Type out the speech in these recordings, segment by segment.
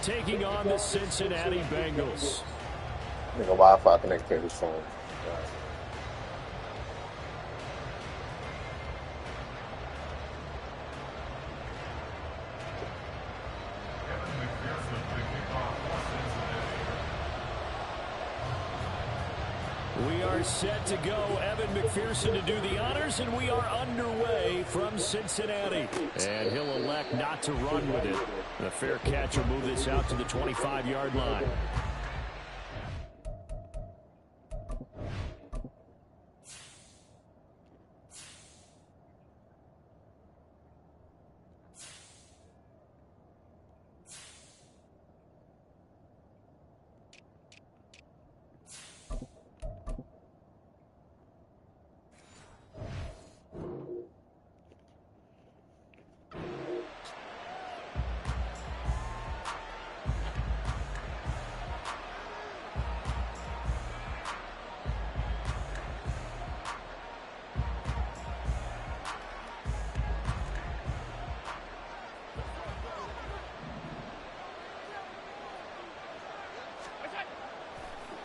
taking on the Cincinnati Bengals. Nigga, Wi-Fi connected to his phone. We are set to go. Evan McPherson to do the honors, and we are underway from Cincinnati. And he'll elect not to run with it. The fair catch will move this out to the 25-yard line.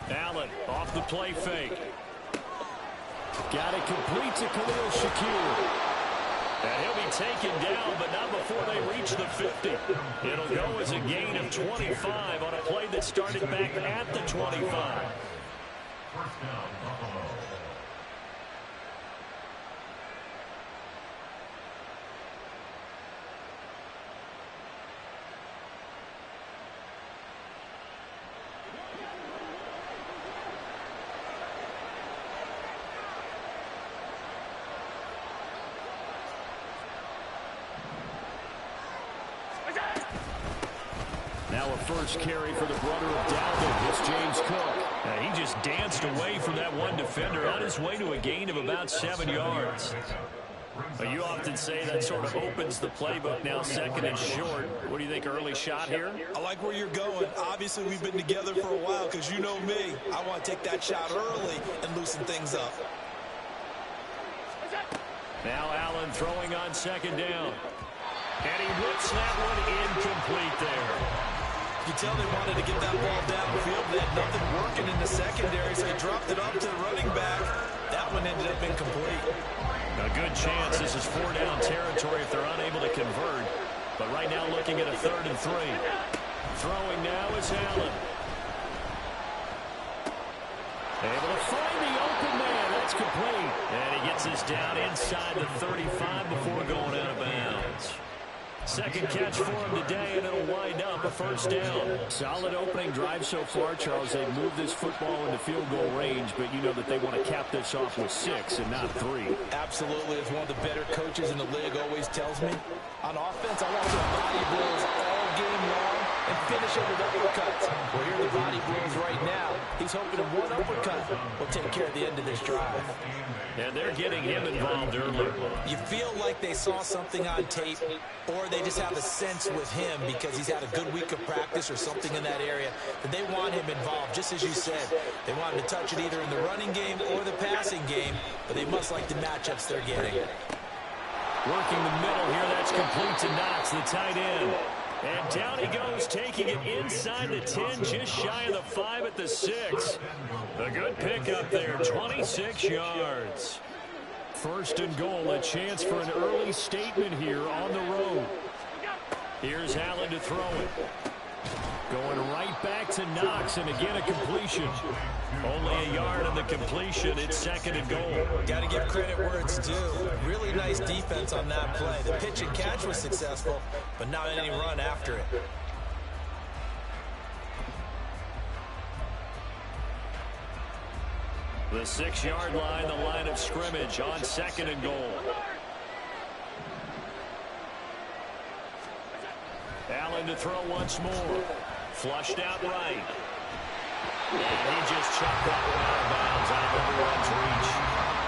Allen off the play fake. Got it complete to Khalil Shakir. And he'll be taken down, but not before they reach the 50. It'll go as a gain of 25 on a play that started back at the 25. First down, Buffalo. Now a first carry for the brother of Dalvin. It's James Cook. He just danced away from that one defender on his way to a gain of about 7 yards. But you often say that sort of opens the playbook now, second and short. What do you think, early shot here? I like where you're going. Obviously, we've been together for a while because you know me. I want to take that shot early and loosen things up. Now Allen throwing on second down. And he whips that one incomplete there. You tell they wanted to get that ball downfield. They had nothing working in the secondary, so he dropped it off to the running back. That one ended up incomplete. A good chance this is 4-down territory if they're unable to convert. But right now looking at a 3rd and 3. Throwing now is Allen. Able to find the open man. That's complete. And he gets this down inside the 35 before going out of bounds. Second catch for him today, and it'll wind up a first down. Solid opening drive so far, Charles. They've moved this football into field goal range, but you know that they want to cap this off with 6 and not 3. Absolutely. As one of the better coaches in the league always tells me, on offense, I want to body blows all game long and finish it with uppercuts. Well, here are the body blows right now. He's hoping that one uppercut will take care of the end of this drive. And they're getting him involved early. You feel like they saw something on tape, or they just have a sense with him because he's had a good week of practice or something in that area, that they want him involved, just as you said. They want him to touch it either in the running game or the passing game, but they must like the matchups they're getting. Working the middle here, that's complete to Knox, the tight end. And down he goes, taking it inside the 10, just shy of the 5 at the 6. A good pickup there, 26 yards. First and goal, a chance for an early statement here on the road. Here's Allen to throw it. Going right back to Knox, and again a completion. Only a yard on the completion. It's second and goal. Got to give credit where it's due. Really nice defense on that play. The pitch and catch was successful, but not any run after it. The 6-yard line, the line of scrimmage on second and goal. Allen to throw once more. Flushed out right. And he just chucked that one out of bounds out of everyone's reach.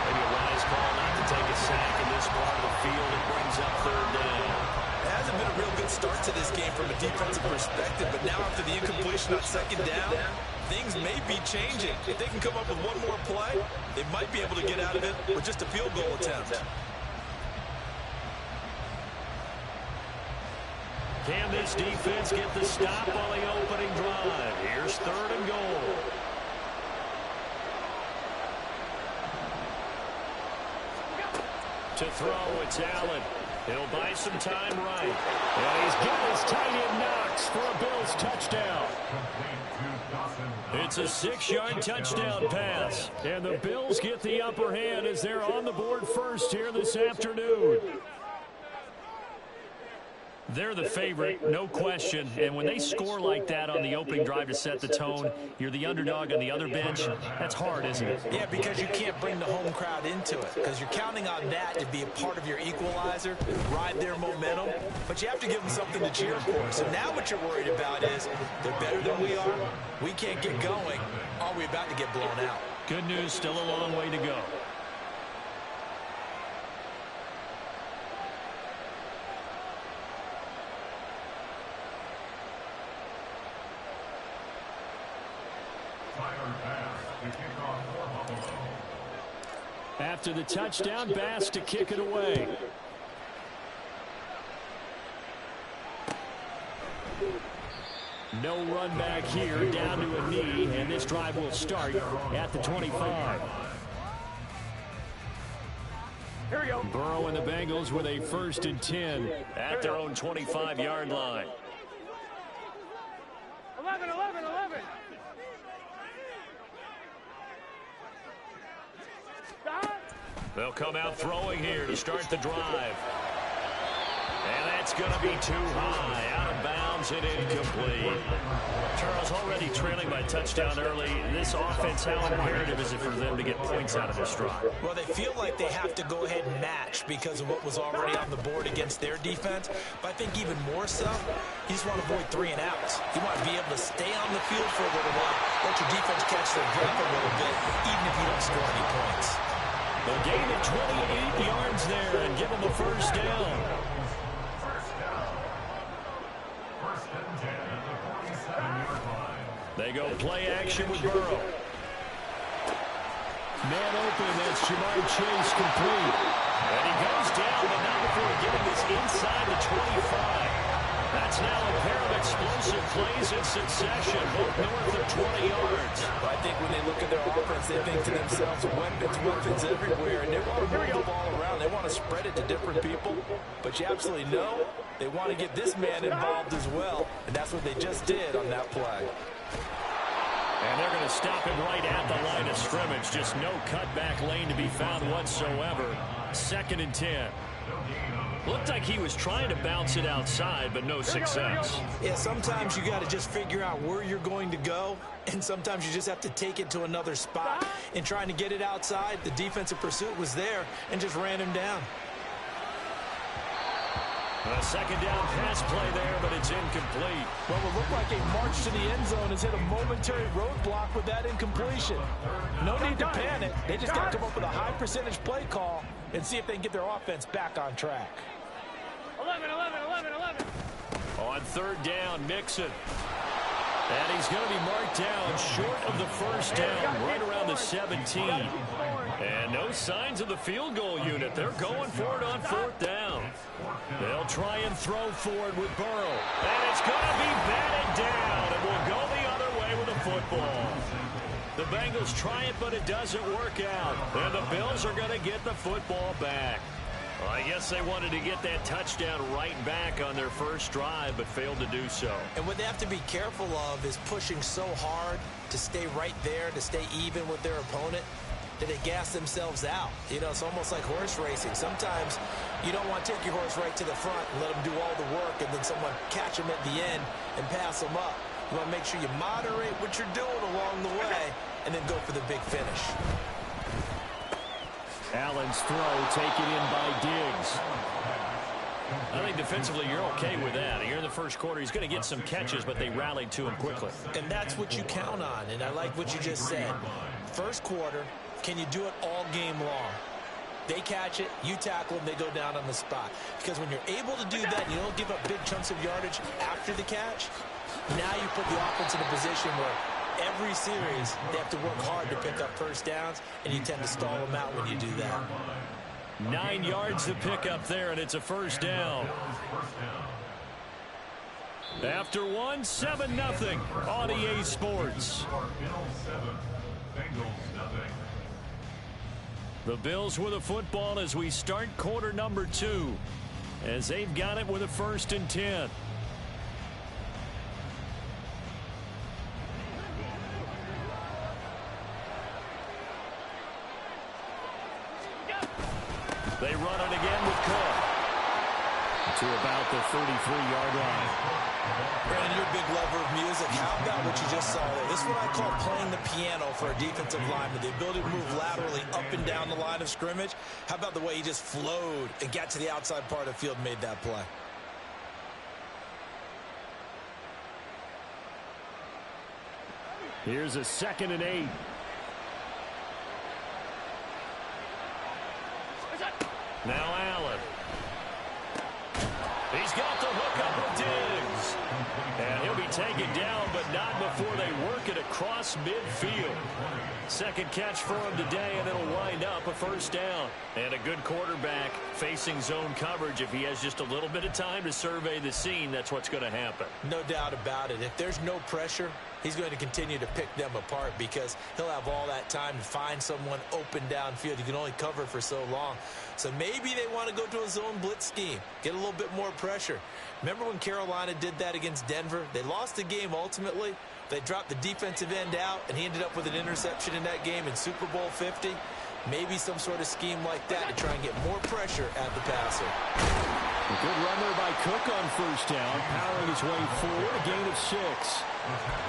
Maybe a wise call not to take a sack in this part of the field. It brings up 3rd down. It hasn't been a real good start to this game from a defensive perspective, but now after the incompletion on second down, things may be changing. If they can come up with one more play, they might be able to get out of it with just a field goal attempt. Can this defense get the stop while they To throw, it's Allen. He'll buy some time right. And he's got his tight end Knox for a Bills touchdown. It's a 6-yard touchdown pass. And the Bills get the upper hand as they're on the board first here this afternoon. They're the favorite, no question. And when they score like that on the opening drive to set the tone, you're the underdog on the other bench. That's hard, isn't it? Yeah, because you can't bring the home crowd into it, because you're counting on that to be a part of your equalizer, ride their momentum. But you have to give them something to cheer for. So now what you're worried about is they're better than we are. We can't get going. Are we about to get blown out? Good news, still a long way to go. After the touchdown, Bass to kick it away. No run back here, down to a knee, and this drive will start at the 25. Here we go. Burrow and the Bengals with a 1st and 10 at their own 25-yard line. 11. They'll come out throwing here to start the drive. And that's going to be too high. Out of bounds and incomplete. Charles, already trailing by touchdown early. This offense, how imperative is it for them to get points out of this drive? Well, they feel like they have to go ahead and match because of what was already on the board against their defense. But I think even more so, you just want to avoid 3 and outs. You want to be able to stay on the field for a little while, let your defense catch their breath a little bit, even if you don't score any points. They'll gain it 28 yards there and give them the 1st down. They go play action with Burrow. Man open, that's Jamar Chase complete. And he goes down, but not before getting this inside the 25. That's now a pair of explosive plays in succession, both north of 20 yards. I think when they look at their offense, they think to themselves, weapons everywhere, and they want to move the ball around. They want to spread it to different people, but you absolutely know they want to get this man involved as well, and that's what they just did on that play. And they're going to stop him right at the line of scrimmage. Just no cutback lane to be found whatsoever. 2nd and 10. Looked like he was trying to bounce it outside, but no success. Yeah, sometimes you got to just figure out where you're going to go, and sometimes you just have to take it to another spot. And trying to get it outside, the defensive pursuit was there and just ran him down. A 2nd down pass play there, but it's incomplete. Well, it looked like a march to the end zone has hit a momentary roadblock with that incompletion. No need to panic. They just got to come up with a high percentage play call and see if they can get their offense back on track. 11. On 3rd down, Mixon. And he's going to be marked down short of the 1st down, right around the 17. And no signs of the field goal unit. They're going for it on 4th down. They'll try and throw forward with Burrow. And it's going to be batted down. And will go the other way with the football. The Bengals try it, but it doesn't work out. And the Bills are going to get the football back. Well, I guess they wanted to get that touchdown right back on their 1st drive, but failed to do so. And what they have to be careful of is pushing so hard to stay right there, to stay even with their opponent, that they gas themselves out. You know, it's almost like horse racing. Sometimes you don't want to take your horse right to the front and let them do all the work, and then someone catch them at the end and pass them up. You want to make sure you moderate what you're doing along the way and then go for the big finish. Allen's throw taken in by Diggs. I think defensively you're okay with that. Here in the 1st quarter, he's going to get some catches, but they rallied to him quickly. And that's what you count on, and I like what you just said. 1st quarter, can you do it all game long? They catch it, you tackle them, they go down on the spot. Because when you're able to do that, you don't give up big chunks of yardage after the catch, now you put the offense in a position where every series, they have to work hard to pick up 1st downs, and you tend to stall them out when you do that. 9 yards to pick up there, and it's a 1st down. After 1, 7-0 on EA Sports. The Bills with a football as we start quarter number 2. As they've got it with a 1st and 10. They run it again with Cook. To about the 33-yard line. Brandon, you're a big lover of music. How about what you just saw there? This is what I call playing the piano for a defensive lineman. The ability to move laterally up and down the line of scrimmage. How about the way he just flowed and got to the outside part of the field and made that play? Here's a 2nd and 8. Now Allen. He's got the hook up with Diggs. And he'll be taken down, but not before they work it across midfield. 2nd catch for him today, and it'll wind up a 1st down. And a good quarterback facing zone coverage. If he has just a little bit of time to survey the scene, that's what's going to happen. No doubt about it. If there's no pressure, he's going to continue to pick them apart because he'll have all that time to find someone open downfield. You can only cover for so long. So maybe they want to go to a zone blitz scheme, get a little bit more pressure. Remember when Carolina did that against Denver? They lost the game ultimately. They dropped the defensive end out, and he ended up with an interception in that game in Super Bowl 50. Maybe some sort of scheme like that to try and get more pressure at the passer. A good run there by Cook on 1st down, powering his way forward, a gain of 6.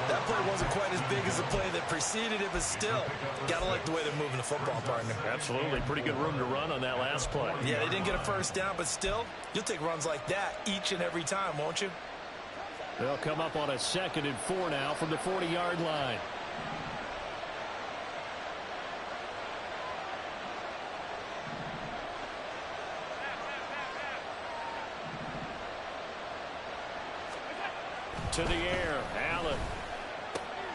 That play wasn't quite as big as the play that preceded it, but still, got to like the way they're moving the football, partner. Absolutely. Pretty good room to run on that last play. Yeah, they didn't get a 1st down, but still, you'll take runs like that each and every time, won't you? They'll come up on a 2nd and 4 now from the 40-yard line. To the air, Allen.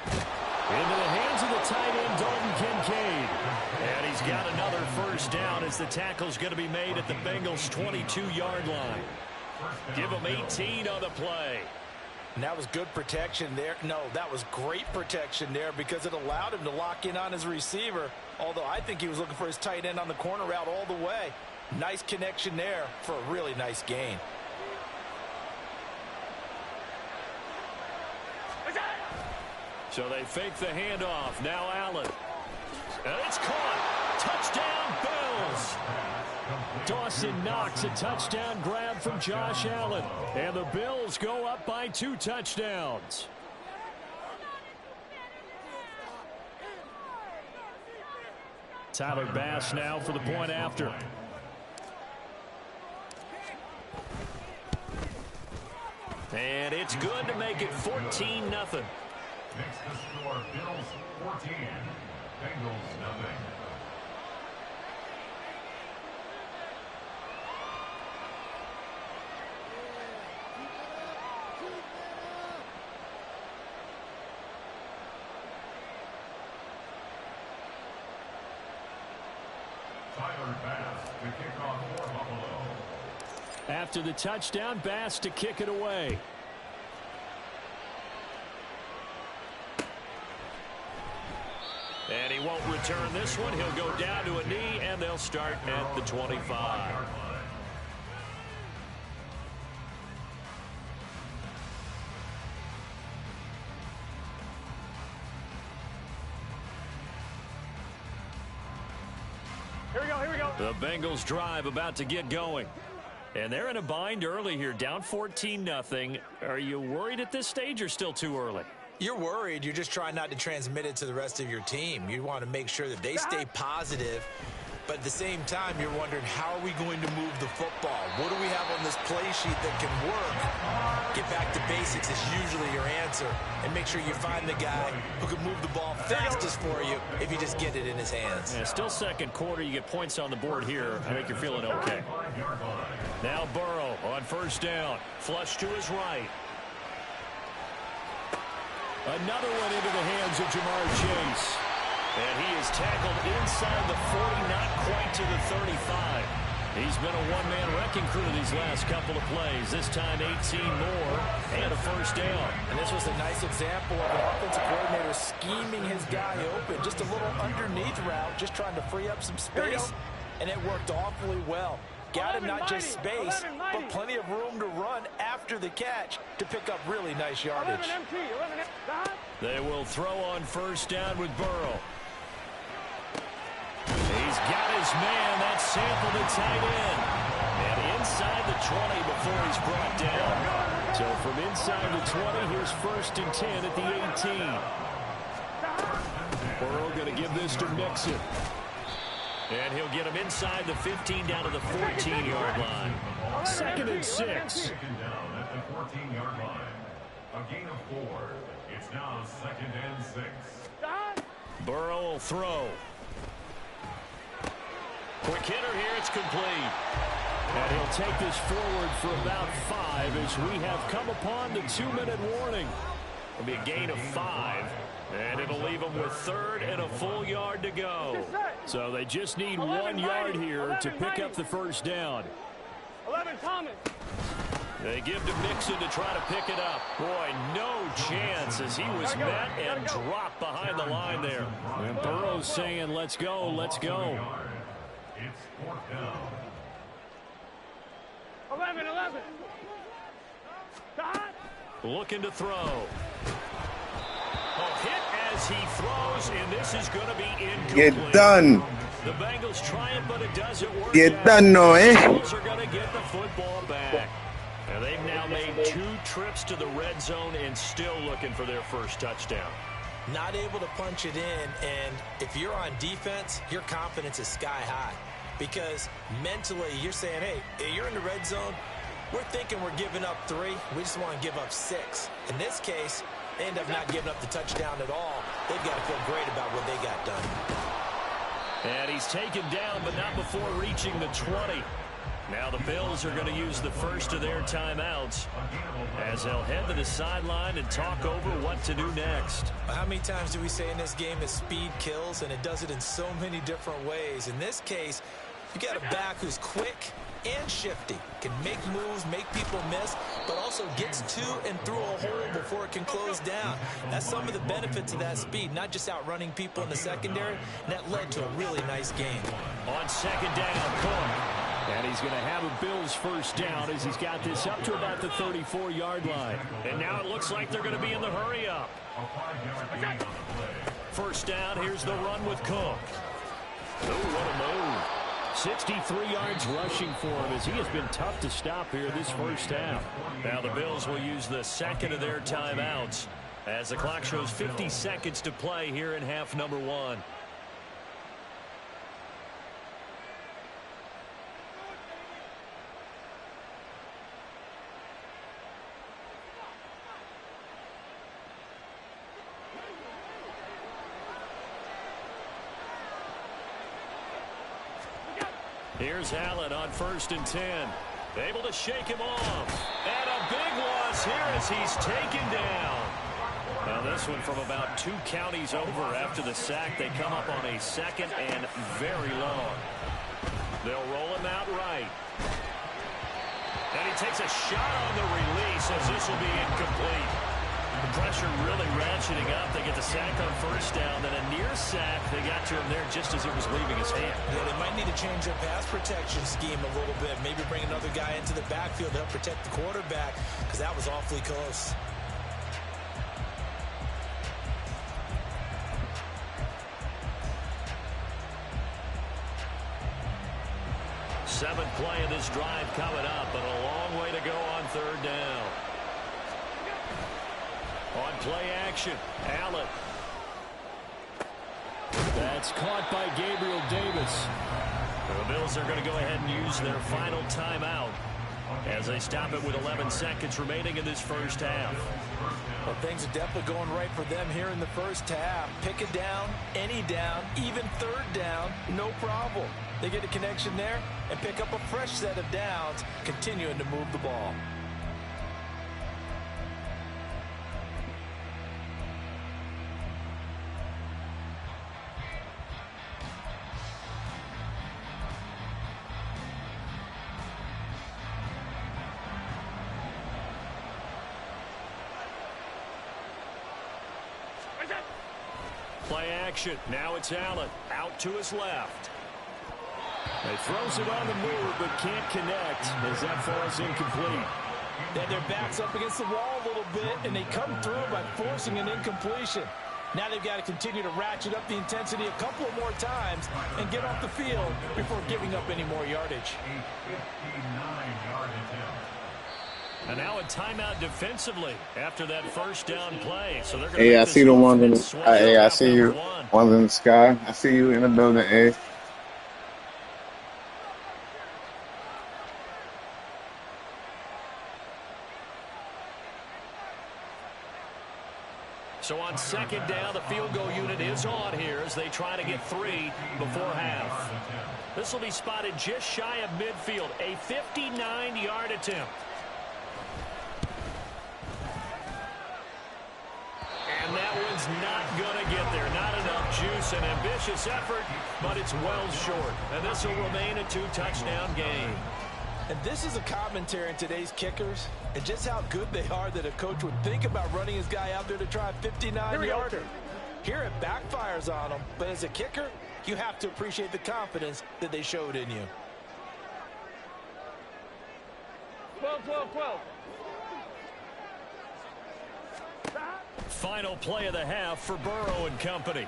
Into the hands of the tight end, Dalton Kincaid. And he's got another 1st down as the tackle's going to be made at the Bengals' 22-yard line. Give them 18 on the play. And that was good protection there. No, that was great protection there because it allowed him to lock in on his receiver. Although I think he was looking for his tight end on the corner route all the way. Nice connection there for a really nice gain. So they fake the handoff. Now Allen. And it's caught. Touchdown, Bills. Dawson Knox, a touchdown grab from Josh Allen. And the Bills go up by 2 touchdowns. Tyler Bass now for the point after. And it's good to make it 14-0. Next to score, Bills 14, Bengals 0. Tyler Bass to kick off for Buffalo. After the touchdown, Bass to kick it away. And he won't return this one. He'll go down to a knee, and they'll start at the 25. Here we go. The Bengals drive about to get going. And they're in a bind early here, down 14-0. Are you worried at this stage or still too early? You're worried. You're just trying not to transmit it to the rest of your team. You want to make sure that they stay positive. But at the same time, you're wondering, how are we going to move the football? What do we have on this play sheet that can work? Get back to basics is usually your answer. And make sure you find the guy who can move the ball fastest for you if you just get it in his hands. Yeah, still second quarter. You get points on the board here. I think you're feeling okay. Now Burrow on 1st down. Flush to his right. Another one into the hands of Jamar Chase. And he is tackled inside the 40, not quite to the 35. He's been a one-man wrecking crew these last couple of plays. This time 18 more and a first down. And this was a nice example of an offensive coordinator scheming his guy open. Just a little underneath route, just trying to free up some space. And it worked awfully well. Got him not just space, but plenty of room to run after the catch to pick up really nice yardage. They will throw on first down with Burrow. He's got his man. That's Sample the tight end. And inside the 20 before he's brought down. So from inside the 20, here's first and 10 at the 18. Burrow going to give this to Mixon. And he'll get him inside the 15 down to the 14-yard line. Second and 6. Taken down at the 14-yard line. A gain of 4. It's now second and 6. Burrow will throw. Quick hitter here, it's complete. And he'll take this forward for about 5 as we have come upon the 2-minute warning. It'll be a gain of 5. And it'll leave them with third and a full yard to go. So they just need 1 yard here to pick up the first down. 11 Thomas. They give to Mixon to try to pick it up. Boy, no chance as he was met and dropped behind the line there. And Burrow's saying, let's go, let's go. It's fourth down. 11. Looking to throw. Hit as he throws, and this is going to be incomplete. Get done. The Bengals try it, but it doesn't work. Get done, no, eh? The Bengals are going to get the football back. And they've now made 2 trips to the red zone and still looking for their first touchdown. Not able to punch it in, and if you're on defense, your confidence is sky high. Because mentally, you're saying, hey, you're in the red zone. We're thinking we're giving up 3. We just want to give up 6. In this case, they end up not giving up the touchdown at all. They've got to feel great about what they got done. And he's taken down, but not before reaching the 20. Now the Bills are going to use the first of their timeouts as they'll head to the sideline and talk over what to do next. How many times do we say in this game that speed kills, and it does it in so many different ways? In this case, you got a back who's quick and shifty, can make moves, make people miss, but also gets to and through a hole before it can close down. That's some of the benefits of that speed, not just outrunning people in the secondary, and that led to a really nice game. On second down, Cook. And he's going to have a Bills first down as he's got this up to about the 34-yard line. And now it looks like they're going to be in the hurry-up. First down, here's the run with Cook. Oh, what a move. 63 yards rushing for him as he has been tough to stop here this first half. Now the Bills will use the second of their timeouts as the clock shows 50 seconds to play here in half number 1. Here's Allen on first and 10. Able to shake him off. And a big loss here as he's taken down. Now this one from about 2 counties over after the sack. They come up on a second and very long. They'll roll him out right. And he takes a shot on the release as this will be incomplete. The pressure really ratcheting up. They get the sack on first down, then a near sack. They got to him there just as it was leaving his hand. Yeah, they might need to change their pass protection scheme a little bit. Maybe bring another guy into the backfield to help protect the quarterback, because that was awfully close. Seventh play of this drive coming up, but a long way to go on third down. On play action, Allen. That's caught by Gabriel Davis. The Bills are going to go ahead and use their final timeout as they stop it with 11 seconds remaining in this first half. Well, things are definitely going right for them here in the first half. Pick it down, any down, even third down, no problem. They get a connection there and pick up a fresh set of downs, continuing to move the ball. Play action. Now it's Allen. Out to his left. He throws it on the move, but can't connect as that falls incomplete. Then their back's up against the wall a little bit, and they come through by forcing an incompletion. Now they've got to continue to ratchet up the intensity a couple of more times and get off the field before giving up any more yardage. A 59-yard attempt. And now a timeout defensively after that first down play. So they're going Hey, I see the ones in the hey, I see you. Ones in the sky. I see you in the building, A. So on second down, the field goal unit is on here as they try to get 3 before half. This will be spotted just shy of midfield, a 59-yard attempt. And that one's not going to get there. Not enough juice. An ambitious effort, but it's well short. And this will remain a 2-touchdown game. And this is a commentary in today's kickers and just how good they are that a coach would think about running his guy out there to try a 59-yarder. Here it backfires on him, but as a kicker, you have to appreciate the confidence that they showed in you. 12, 12, 12. Final play of the half for Burrow and company.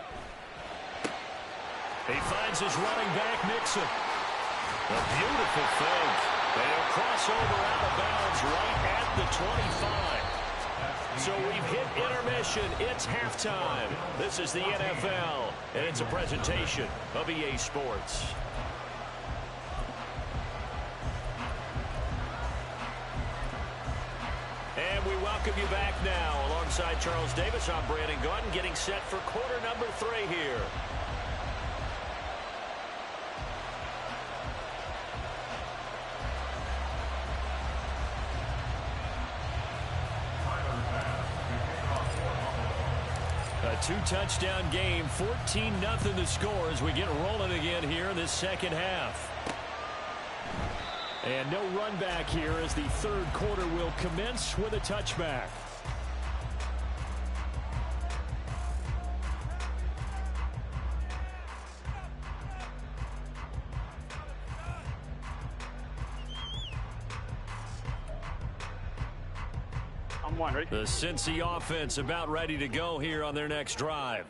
He finds his running back, Mixon. A beautiful fake. They'll cross over out of bounds right at the 25. So we've hit intermission. It's halftime. This is the NFL, and it's a presentation of EA Sports. And we welcome you back now. Alongside Charles Davis, I'm Brandon Gordon, getting set for quarter number 3 here. A 2-touchdown game, 14-0 the score as we get rolling again here in this second half. And no run back here as the third quarter will commence with a touchback. The Cincy offense about ready to go here on their next drive.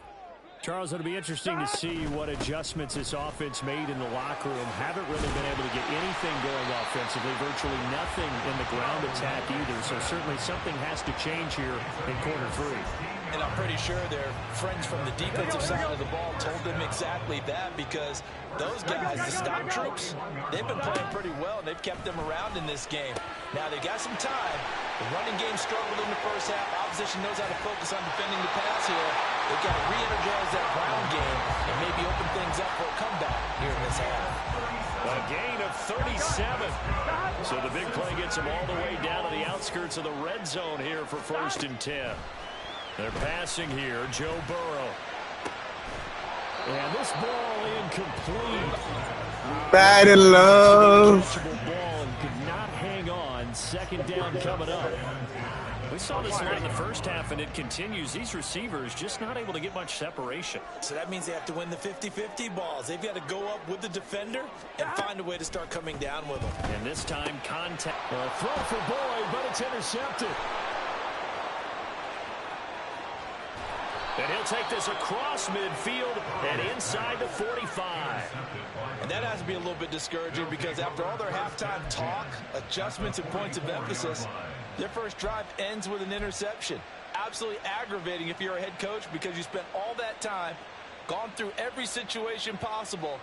Charles, it'll be interesting to see what adjustments this offense made in the locker room. Haven't really been able to get anything going offensively, virtually nothing in the ground attack either. So certainly something has to change here in quarter 3. And I'm pretty sure their friends from the defensive side of the ball told them exactly that, because those guys, the stock troops, they've been playing pretty well, and they've kept them around in this game. Now, they got some time. The running game struggled in the first half. Opposition knows how to focus on defending the pass here. They've got to re-energize that ground game and maybe open things up for a comeback here in this half. A gain of 37. So the big play gets them all the way down to the outskirts of the red zone here for 1st and 10. They're passing here, Joe Burrow. And this ball incomplete. Bad in love. Ball and could not hang on. Second down coming up. We saw this in the first half, and it continues. These receivers just not able to get much separation. So that means they have to win the 50-50 balls. They've got to go up with the defender and find a way to start coming down with them. And this time, contact. Throw for Boyd, but it's intercepted. And he'll take this across midfield and inside the 45. And that has to be a little bit discouraging, because after all their halftime talk, adjustments, and points of emphasis, their first drive ends with an interception. Absolutely aggravating if you're a head coach, because you spent all that time, gone through every situation possible,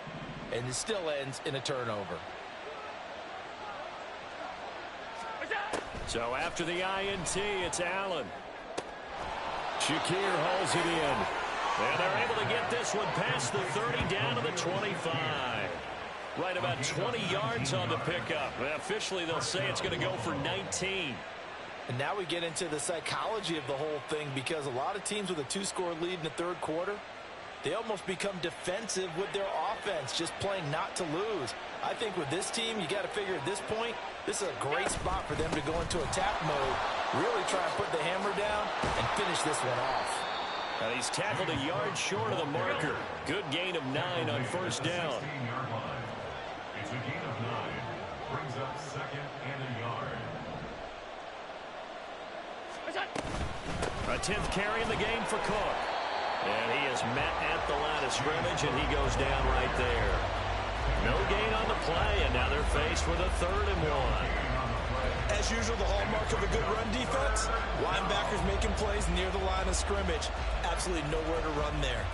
and it still ends in a turnover. So after the INT, it's Allen. Shakir hauls it in. And they're able to get this one past the 30 down to the 25. Right about 20 yards on the pickup. And officially, they'll say it's going to go for 19. And now we get into the psychology of the whole thing, because a lot of teams with a 2-score lead in the third quarter, they almost become defensive with their offense, just playing not to lose. I think with this team, you got to figure at this point, this is a great spot for them to go into attack mode, really try and put the hammer down and finish this one off. He's tackled a yard short of the marker. Good gain of 9 on first down. It's a gain of 9. Brings up 2nd and a yard. A 10th carry in the game for Cook. And he is met at the line of scrimmage, and he goes down right there. No gain on the play, and now they're faced with a 3rd and 1. As usual, the hallmark of a good run defense, linebackers making plays near the line of scrimmage. Absolutely nowhere to run there.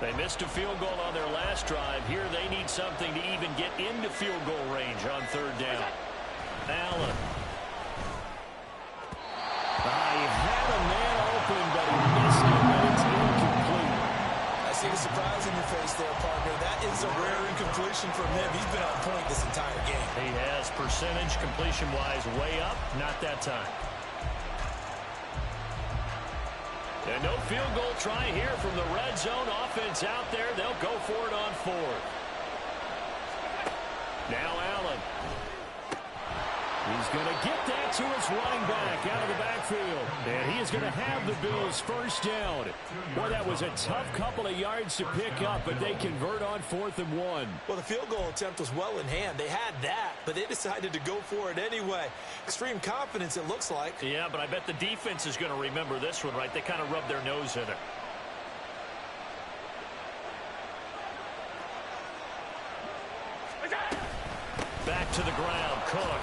They missed a field goal on their last drive. Here they need something to even get into field goal range on 3rd down. Allen. He had a man open, but he missed it, and it's incomplete. I see the surprise in your face there, partner. That is a rare incompletion from him. He's been on point this entire game. He has percentage completion-wise way up, not that time. And no field goal try here from the red zone. Offense out there. They'll go for it on 4th. Now Allen. He's going to get that to his running back out of the backfield. And he is going to have the Bills first down. Boy, that was a tough couple of yards to pick up, but they convert on 4th and 1. Well, the field goal attempt was well in hand. They had that, but they decided to go for it anyway. Extreme confidence, it looks like. Yeah, but I bet the defense is going to remember this one, right? They kind of rubbed their nose in it. Back to the ground, Cook.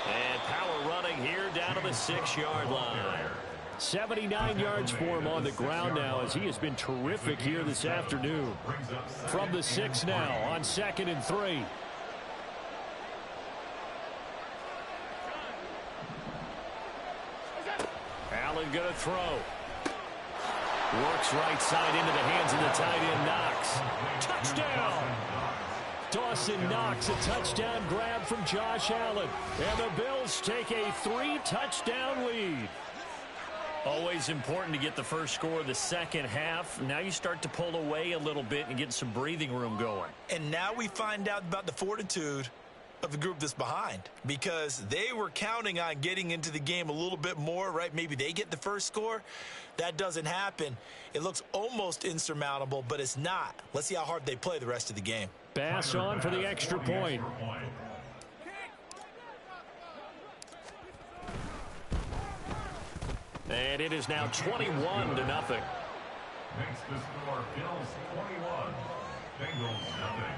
And power running here down to the 6-yard line. 79 yards for him on the ground now, as he has been terrific here this afternoon. From the 6 now on 2nd and 3. Allen going to throw. Works right side into the hands of the tight end, Knox. Touchdown! Dawson Knox, a touchdown grab from Josh Allen. And the Bills take a 3-touchdown lead. Always important to get the first score of the second half. Now you start to pull away a little bit and get some breathing room going. And now we find out about the fortitude of the group that's behind, because they were counting on getting into the game a little bit more, right? Maybe they get the first score. That doesn't happen. It looks almost insurmountable, but it's not. Let's see how hard they play the rest of the game. Bass on for the extra point. And it is now 21-0. Makes the score Bills 21, Bengals nothing.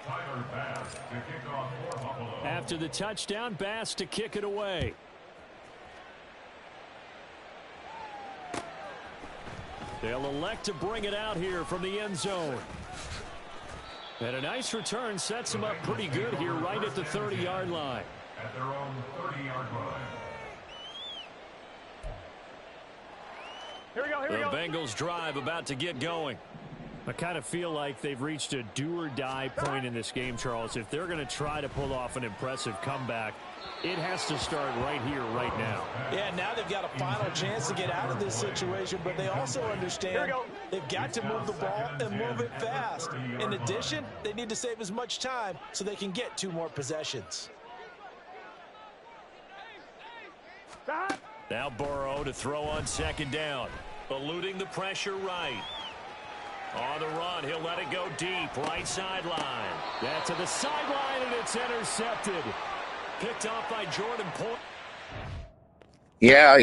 Tyler Bass to kick off for Buffalo. After the touchdown, Bass to kick it away. They'll elect to bring it out here from the end zone. And a nice return sets them up pretty good here right at the 30-yard line. At their own 30-yard line. Here we go, here we go. The Bengals drive about to get going. I kind of feel like they've reached a do-or-die point in this game, Charles. If they're going to try to pull off an impressive comeback, it has to start right here, right now. Yeah, now they've got a final chance to get out of this situation, but they also understand they've got to move the ball and move it fast. In addition, they need to save as much time so they can get 2 more possessions. Now Burrow to throw on 2nd down. Eluding the pressure right. On the run, he'll let it go deep, right sideline. That's to the sideline, and it's intercepted. Picked off by Jordan Poyer. Yeah.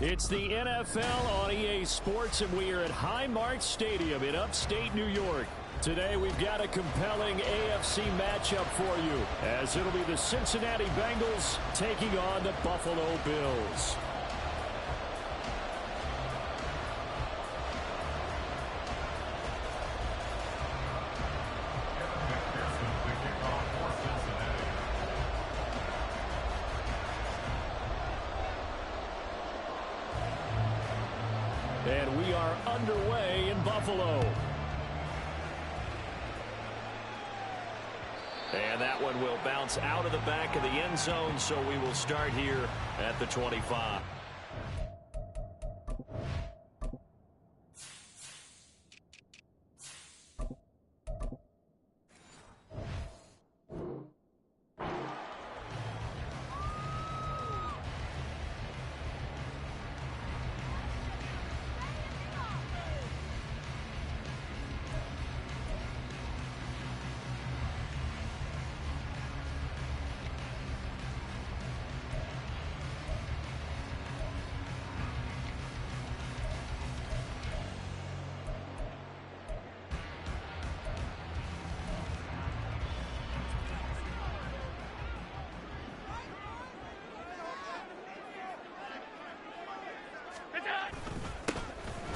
It's the NFL on EA Sports, and we are at Highmark Stadium in upstate New York. Today we've got a compelling AFC matchup for you, as it'll be the Cincinnati Bengals taking on the Buffalo Bills. And we are underway in Buffalo. And that one will bounce out of the back of the end zone, so we will start here at the 25.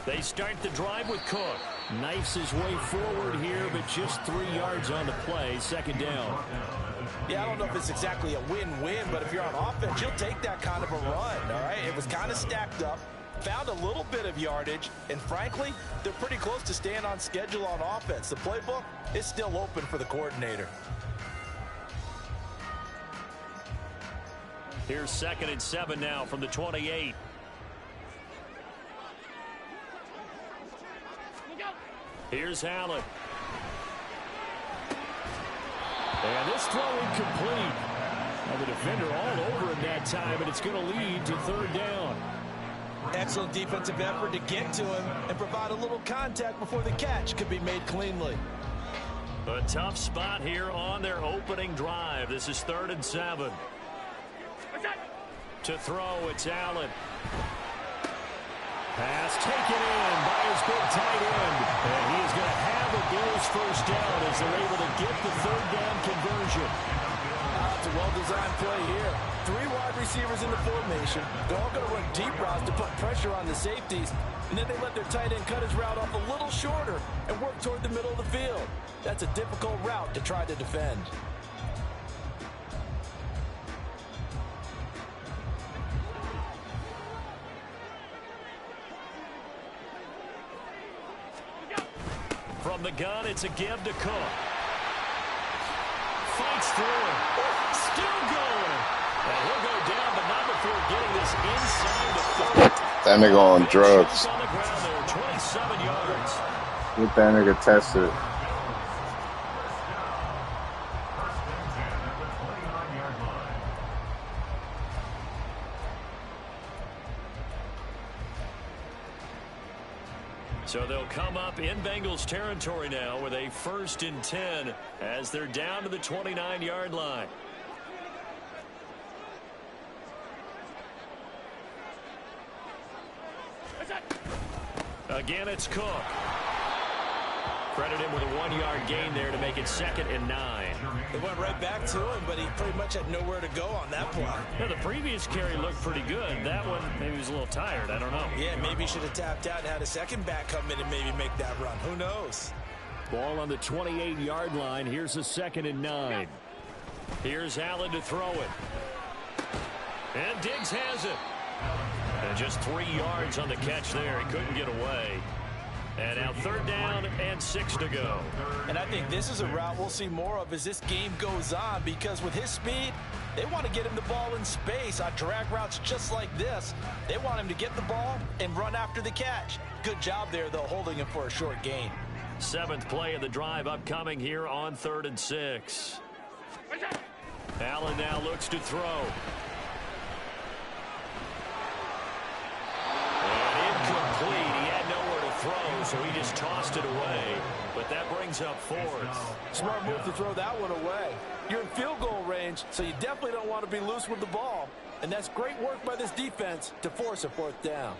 They start the drive with Cook. Knifes his way forward here, but just 3 yards on the play. Second down. Yeah, I don't know if it's exactly a win-win, but if you're on offense, you'll take that kind of a run, all right? It was kind of stacked up, found a little bit of yardage, and frankly, they're pretty close to staying on schedule on offense. The playbook is still open for the coordinator. Here's 2nd and 7 now from the 28. Here's Allen. And this throw incomplete. Now the defender all over him that time, and it's going to lead to 3rd down. Excellent defensive effort to get to him and provide a little contact before the catch could be made cleanly. A tough spot here on their opening drive. This is 3rd and 7. To throw, it's Allen. Pass taken in by his big tight end. And he is going to have the Bills first down as they're able to get the 3rd down conversion. It's a well-designed play here. 3 wide receivers in the formation. They're all going to run deep routes to put pressure on the safeties. And then they let their tight end cut his route off a little shorter and work toward the middle of the field. That's a difficult route to try to defend. From the gun, it's a give to Cook. Fights through it. Still going. And he'll go down, but not before getting this inside the 30. That nigga on drugs. On the ground there, 27 yards. Get that nigga tested. So they'll come up in Bengals territory now with a 1st and 10 as they're down to the 29-yard line. Again, it's Cook. Credit him with a 1-yard gain there to make it 2nd and 9. They went right back to him, but he pretty much had nowhere to go on that play. Yeah, the previous carry looked pretty good. That one, maybe he was a little tired. I don't know. Yeah, maybe he should have tapped out and had a second back come in and maybe make that run. Who knows? Ball on the 28-yard line. Here's a 2nd and 9. Here's Allen to throw it. And Diggs has it. And just 3 yards on the catch there. He couldn't get away. And now 3rd down and 6 to go. And I think this is a route we'll see more of as this game goes on, because with his speed, they want to get him the ball in space on drag routes just like this. They want him to get the ball and run after the catch. Good job there, though, holding him for a short gain. 7th play of the drive upcoming here on 3rd and 6. Allen now looks to throw. And incomplete. He had nowhere to throw, so he just tossed it away. But that brings up 4th. Smart move to throw that one away. You're in field goal range, so you definitely don't want to be loose with the ball. And that's great work by this defense to force a fourth down.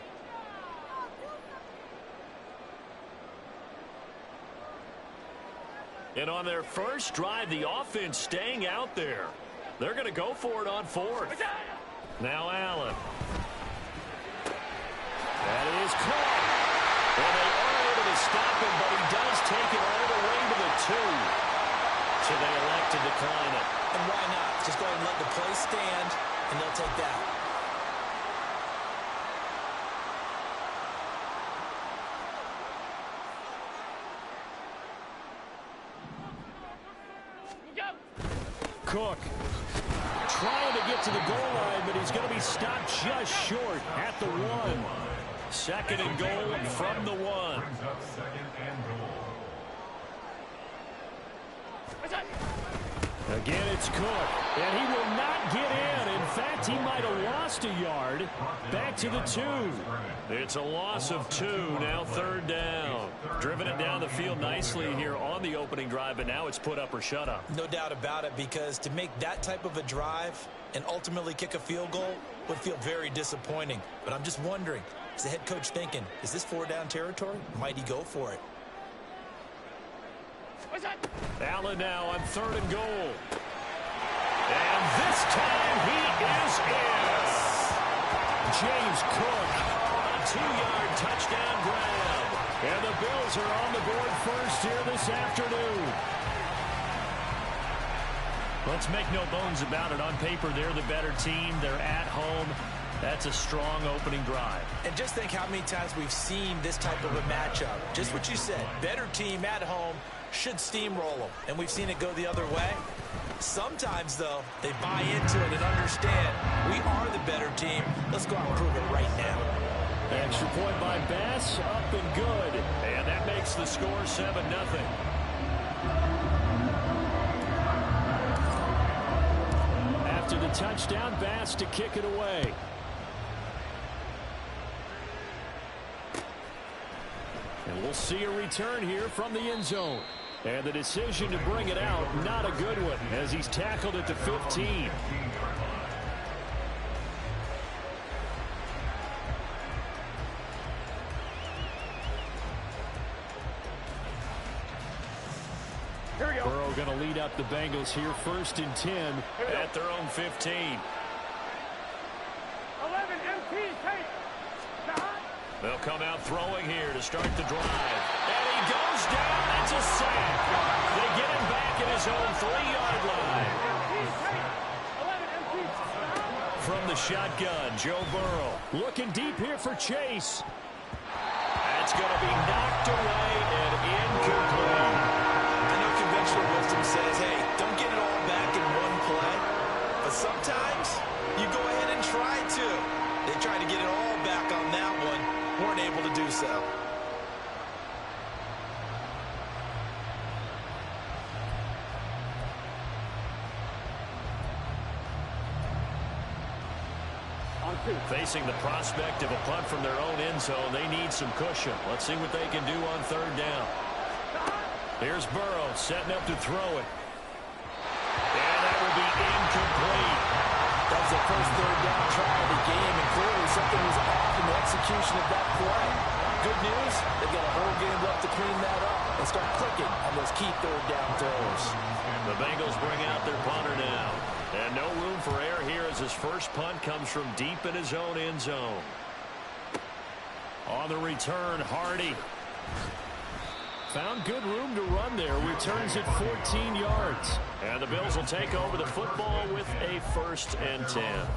And on their first drive, the offense staying out there. They're going to go for it on fourth. Now Allen. That is caught. Well, they are able to stop him, but he does take it all the way to the 2. So they elect to decline it. And why not? Just go ahead and let the play stand, and they'll take that. Cook trying to get to the goal line, but he's going to be stopped just short at the 1. Second and goal from the 1. Again, it's Cook, and he will not get in. In fact, he might have lost a yard. Back to the 2. It's a loss of 2, now third down. Driven it down the field nicely here on the opening drive, but now it's put up or shut up. No doubt about it, because to make that type of a drive and ultimately kick a field goal would feel very disappointing. But I'm just wondering, is the head coach thinking, is this 4-down territory? Might he go for it? Allen now on third and goal. And this time he is in. James Cook, a 2-yard touchdown grab. And the Bills are on the board first here this afternoon. Let's make no bones about it. On paper, they're the better team. They're at home. That's a strong opening drive. And just think how many times we've seen this type of a matchup. Just what you said, better team at home should steamroll them. And we've seen it go the other way. Sometimes, though, they buy into it and understand we are the better team. Let's go out and prove it right now. Extra point by Bass, up and good. And that makes the score 7-0. After the touchdown, Bass to kick it away. And we'll see a return here from the end zone. And the decision to bring it out, not a good one, as he's tackled at the 15. Burrow going to lead up the Bengals here, 1st and 10 at their own 15. 11 MT, take. They'll come out throwing here to start the drive. And he goes down. That's a sack. They get him back at his own 3-yard line. From the shotgun, Joe Burrow looking deep here for Chase. That's going to be knocked away and incomplete. I know conventional wisdom says, hey, don't get it all back in one play. But sometimes you go ahead and try to. They tried to get it all back on that one. Weren't able to do so. Facing the prospect of a punt from their own end zone, they need some cushion. Let's see what they can do on third down. Here's Burrow setting up to throw it. And that will be incomplete. That was the first third down try of the game, and clearly something was off in the execution of that play. Good news, they've got a whole game left to clean that up and start clicking on those key third down throws. The Bengals bring out their punter now. And no room for error here as his first punt comes from deep in his own end zone. On the return, Hardy. Found good room to run there. Returns it 14 yards. And the Bills will take over the football with a 1st and 10.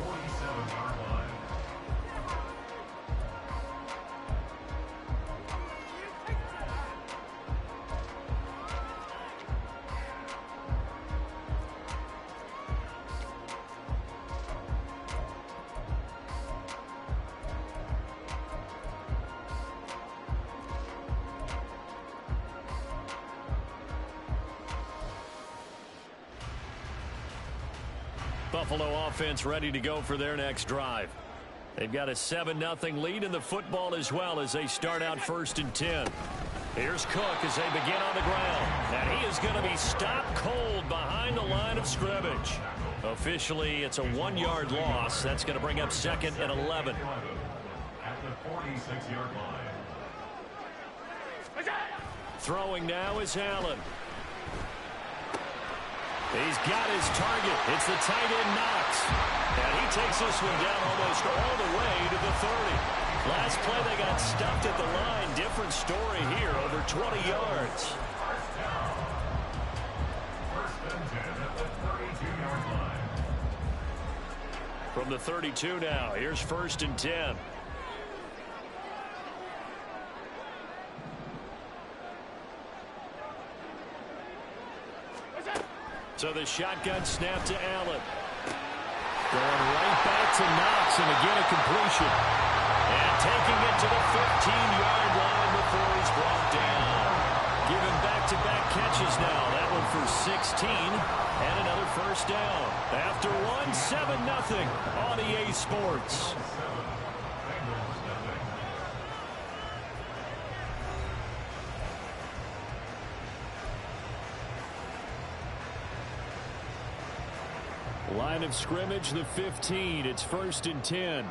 Buffalo offense ready to go for their next drive. They've got a 7-0 lead in the football as well as they start out 1st and 10. Here's Cook as they begin on the ground. And he is going to be stopped cold behind the line of scrimmage. Officially, it's a 1-yard loss. That's going to bring up 2nd and 11. At the 46-yard line. Throwing now is Allen. He's got his target. It's the tight end Knox. And he takes this one down almost all the way to the 30. Last play they got stuffed at the line. Different story here, over 20 yards. First and 10 at the 32-yard line. From the 32 now, here's 1st and 10. So the shotgun snap to Allen. Going right back to Knox, and again a completion. And taking it to the 15-yard line before he's brought down. Giving back-to-back catches now. That one for 16, and another first down. After one, 7-0 on EA Sports. Line of scrimmage, the 15. It's 1st and 10.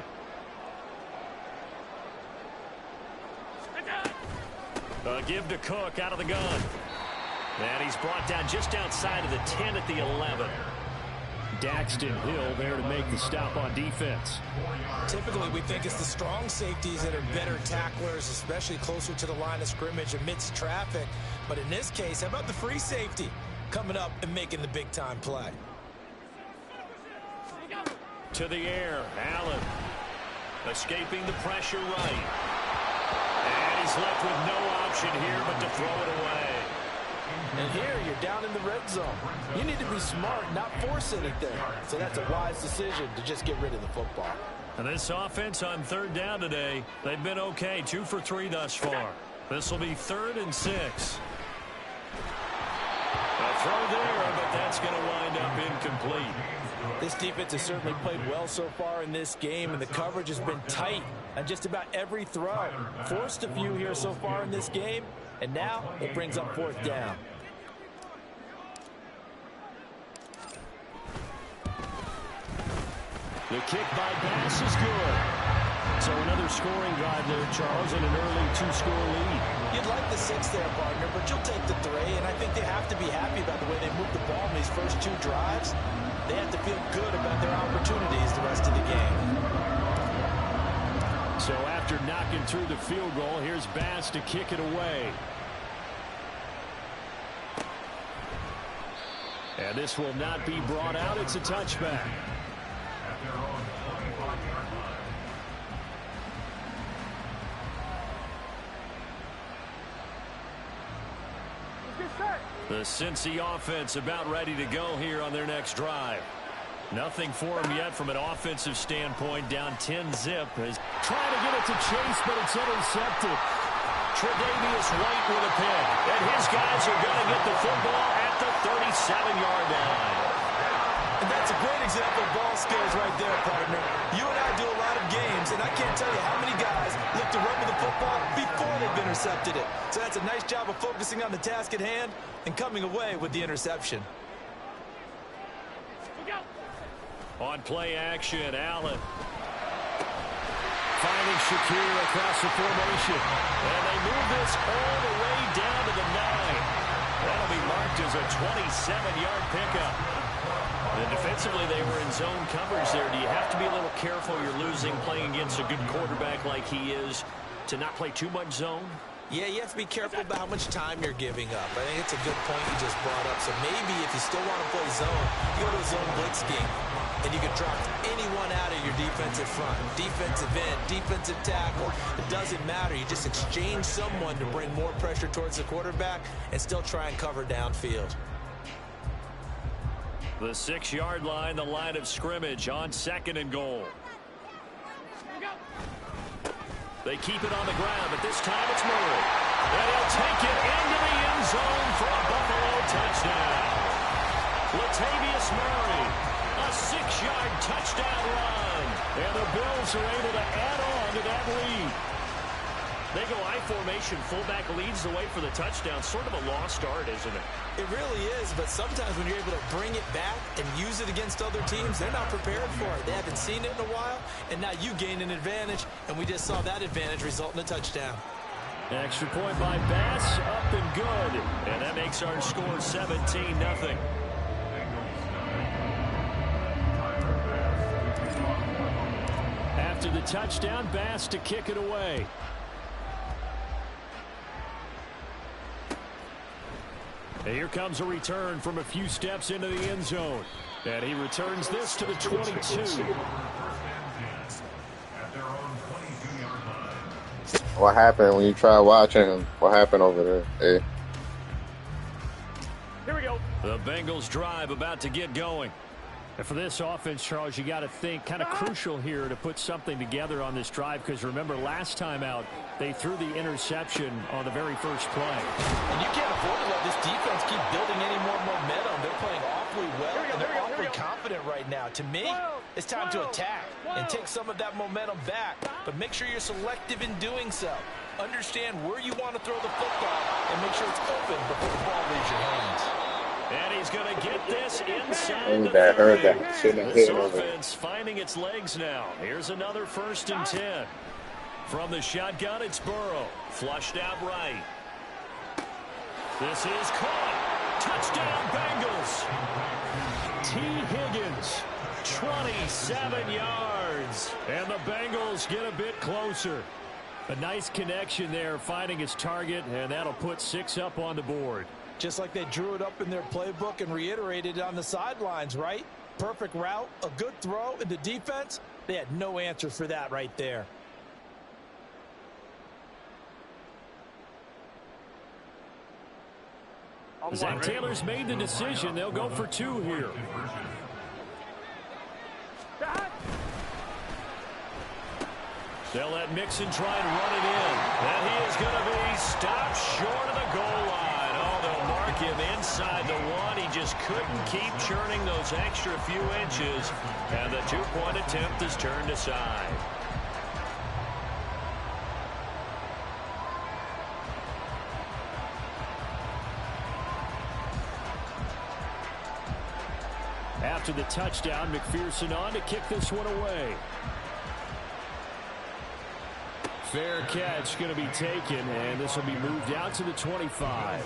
Give to Cook out of the gun. And he's brought down just outside of the 10 at the 11. Daxton Hill there to make the stop on defense. Typically, we think it's the strong safeties that are better tacklers, especially closer to the line of scrimmage amidst traffic. But in this case, how about the free safety coming up and making the big-time play? To the air, Allen escaping the pressure right. And he's left with no option here but to throw it away. And here you're down in the red zone. You need to be smart, not force anything. So that's a wise decision to just get rid of the football. And this offense on 3rd down today, they've been okay. 2 for 3 thus far. This will be 3rd and 6. A throw there, but that's going to wind up incomplete. This defense has certainly played well so far in this game, and the coverage has been tight on just about every throw. Forced a few here so far in this game, and now it brings up 4th down. The kick by Bass is good. So another scoring drive there, Charles, and an early 2-score lead. You'd like the 6 there, partner, but you'll take the 3, and I think they have to be happy about the way they moved the ball in these first 2 drives. They have to feel good about their opportunities the rest of the game. So after knocking through the field goal, here's Bass to kick it away. And this will not be brought out. It's a touchback. At their own 25-yard line. The Cincy offense about ready to go here on their next drive. Nothing for them yet from an offensive standpoint. Down 10-zip. Trying to get it to Chase, but it's intercepted. Tre'Davious White with a pick. And his guys are going to get the football at the 37-yard line. And that's a great example of ball skills right there, partner. You and I do a lot of games, and I can't tell you how many guys look to run with the football before they've intercepted it. So that's a nice job of focusing on the task at hand and coming away with the interception. On play action, Allen. Finding Shakir across the formation. And they move this all the way down to the 9. That'll be marked as a 27-yard pickup. And defensively, they were in zone coverage there. Do you have to be a little careful? You're losing playing against a good quarterback like he is to not play too much zone? Yeah, you have to be careful about how much time you're giving up. I think it's a good point you just brought up. So maybe if you still want to play zone, you go to a zone blitz scheme. And you can drop anyone out of your defensive front. Defensive end, defensive tackle. It doesn't matter. You just exchange someone to bring more pressure towards the quarterback and still try and cover downfield. The 6-yard line, the line of scrimmage on 2nd and goal. They keep it on the ground, but this time it's Murray. And he'll take it into the end zone for a Buffalo touchdown. Latavius Murray, a 6-yard touchdown run. And the Bills are able to add on to that lead. They go I formation. Fullback leads the way for the touchdown. Sort of a lost art, isn't it? It really is, but sometimes when you're able to bring it back and use it against other teams, they're not prepared for it. They haven't seen it in a while, and now you gain an advantage, and we just saw that advantage result in a touchdown. Extra point by Bass, up and good. And that makes our score 17-0. After the touchdown, Bass to kick it away. And here comes a return from a few steps into the end zone. And he returns this to the 22. What happened when you tried watching him? What happened over there? Hey. Here we go. The Bengals drive about to get going. And for this offense, Charles, you got to think kind of crucial here to put something together on this drive, because remember last time out they threw the interception on the very first play. And you can't afford to let this defense keep building any more momentum. They're playing awfully well, and they're awfully confident right now. To me, it's time to attack and take some of that momentum back, but make sure you're selective in doing so. Understand where you want to throw the football and make sure it's open before the ball leaves your hands. And he's going to get this inside the 30. Heard that. This offense finding its legs now. Here's another 1st and 10. From the shotgun, it's Burrow. Flushed out right. This is caught. Touchdown, Bengals. T. Higgins, 27 yards. And the Bengals get a bit closer. A nice connection there, finding his target, and that'll put 6 up on the board. Just like they drew it up in their playbook and reiterated it on the sidelines, right? Perfect route, a good throw, and the defense, they had no answer for that right there. Zach Taylor's made the decision. They'll go for 2 here. They'll let Mixon try and run it in. And he is going to be stopped short of the goal line. Oh, they'll mark him inside the 1. He just couldn't keep churning those extra few inches. And the 2-point attempt is turned aside. After the touchdown, McPherson on to kick this one away. Fair catch going to be taken, and this will be moved out to the 25.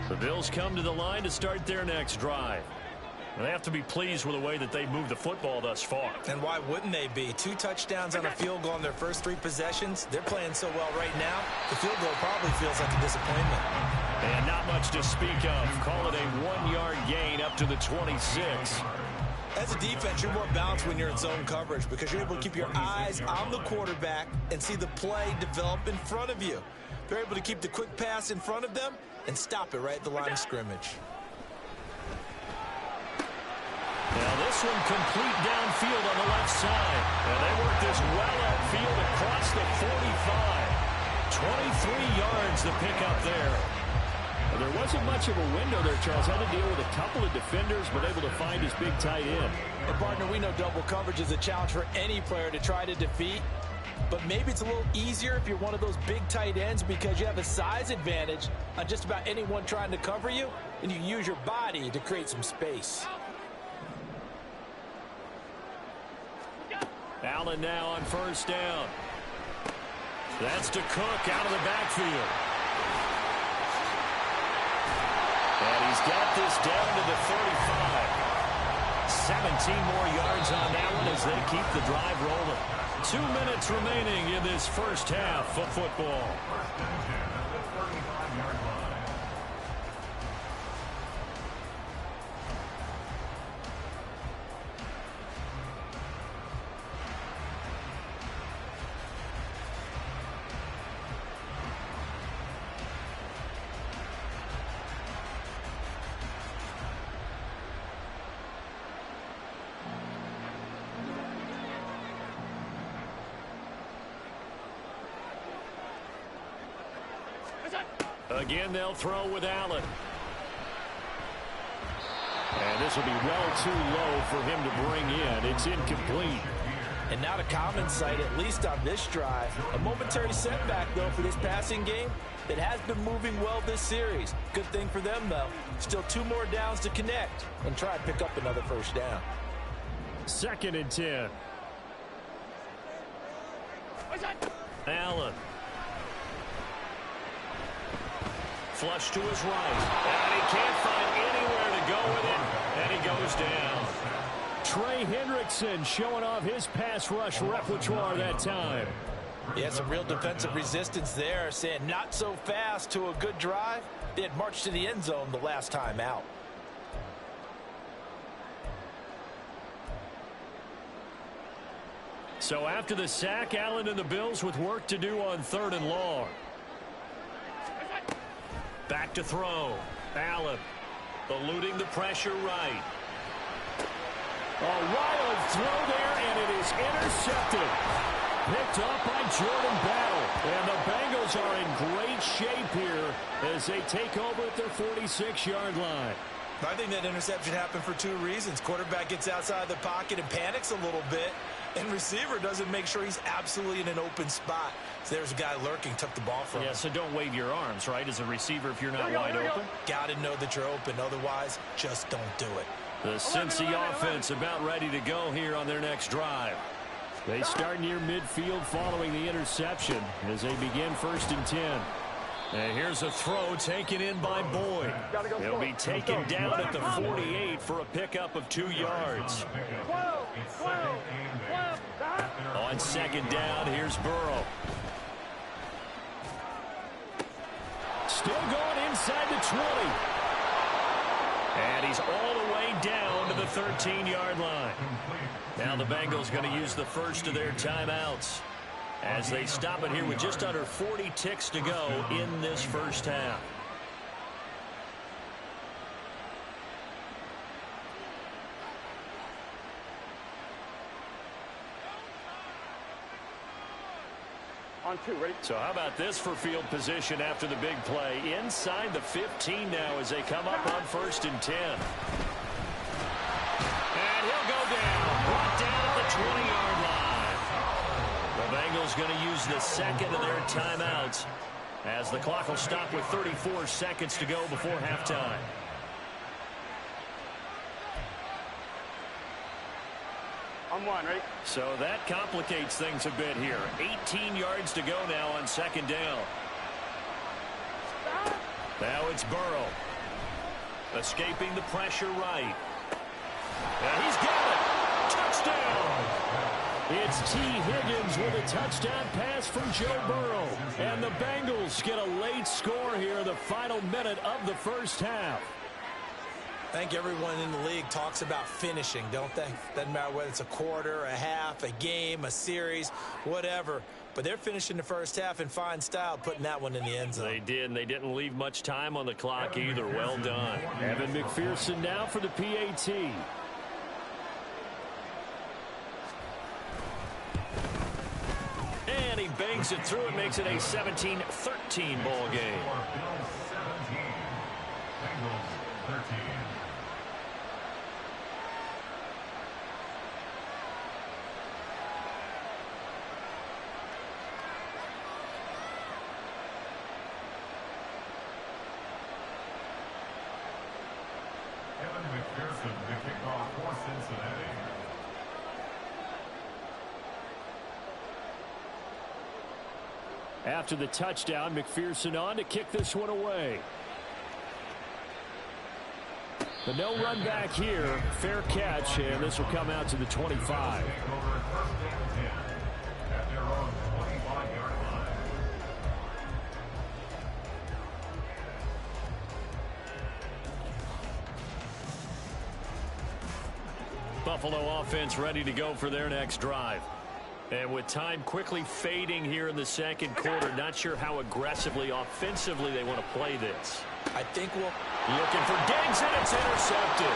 The Bills come to the line to start their next drive. They have to be pleased with the way that they've moved the football thus far. And why wouldn't they be? 2 touchdowns on a field goal in their first 3 possessions. They're playing so well right now, the field goal probably feels like a disappointment. And not much to speak of. Call it a 1-yard gain up to the 26. As a defense, you're more balanced when you're in zone coverage because you're able to keep your eyes on the quarterback and see the play develop in front of you. They're able to keep the quick pass in front of them and stop it right at the line of scrimmage. Now this one complete downfield on the left side. And they work this well upfield across the 45. 23 yards the pickup there. Well, there wasn't much of a window there, Charles. Had to deal with a couple of defenders, but able to find his big tight end. And partner, we know double coverage is a challenge for any player to try to defeat. But maybe it's a little easier if you're one of those big tight ends because you have a size advantage on just about anyone trying to cover you, and you use your body to create some space. Allen now on first down. That's to Cook out of the backfield. And he's got this down to the 35. 17 more yards on that one as they keep the drive rolling. 2 minutes remaining in this first half of football. Again, they'll throw with Allen. And this will be well too low for him to bring in. It's incomplete. And not a common sight, at least on this drive. A momentary setback, though, for this passing game that has been moving well this series. Good thing for them, though. Still 2 more downs to connect and try and pick up another first down. 2nd and 10. Allen. Flush to his right. And he can't find anywhere to go with it. And he goes down. Trey Hendrickson showing off his pass rush repertoire that time. Yeah, some real defensive resistance there, saying not so fast to a good drive. They had marched to the end zone the last time out. So after the sack, Allen and the Bills with work to do on 3rd and long. Back to throw. Allen eluding the pressure right. A wild throw there, and it is intercepted. Picked up by Jordan Battle. And the Bengals are in great shape here as they take over at their 46-yard line. I think that interception happened for 2 reasons. Quarterback gets outside the pocket and panics a little bit, and receiver doesn't make sure he's absolutely in an open spot. So there's a guy lurking, took the ball from him. Yeah, so don't wave your arms, right, as a receiver if you're not wide open. Got to know that you're open. Otherwise, just don't do it. The Cincy offense about ready to go here on their next drive. They start near midfield following the interception as they begin 1st and 10. And here's a throw taken in by Boyd. He'll be taken down at the 48 for a pickup of 2 yards. On 2nd down, here's Burrow. Still going inside the 20. And he's all the way down to the 13-yard line. Now the Bengals going to use the first of their timeouts as they stop it here with just under 40 ticks to go in this first half. On 2, ready? So how about this for field position after the big play? Inside the 15 now as they come up on 1st and 10. And he'll go down. Brought down at the 20-yard line. The Bengals going to use the second of their timeouts as the clock will stop with 34 seconds to go before halftime. On 1, ready? So that complicates things a bit here. 18 yards to go now on 2nd down. Now it's Burrow. Escaping the pressure right. And he's got it. Touchdown. It's T. Higgins with a touchdown pass from Joe Burrow. And the Bengals get a late score here in the final minute of the first half. I think everyone in the league talks about finishing, don't they? Doesn't matter whether it's a quarter, a half, a game, a series, whatever. But they're finishing the first half in fine style, putting that one in the end zone. They did, and they didn't leave much time on the clock either. Well done. Evan McPherson now for the PAT. And he bangs it through and makes it a 17-13 ball game. Evan McPherson, the kickoff for Cincinnati. After the touchdown, McPherson on to kick this one away. But no run back here. Fair catch, and this will come out to the 25. Buffalo offense ready to go for their next drive. And with time quickly fading here in the second quarter, not sure how aggressively, offensively they want to play this. I think we'll... Looking for Diggs, and it's intercepted.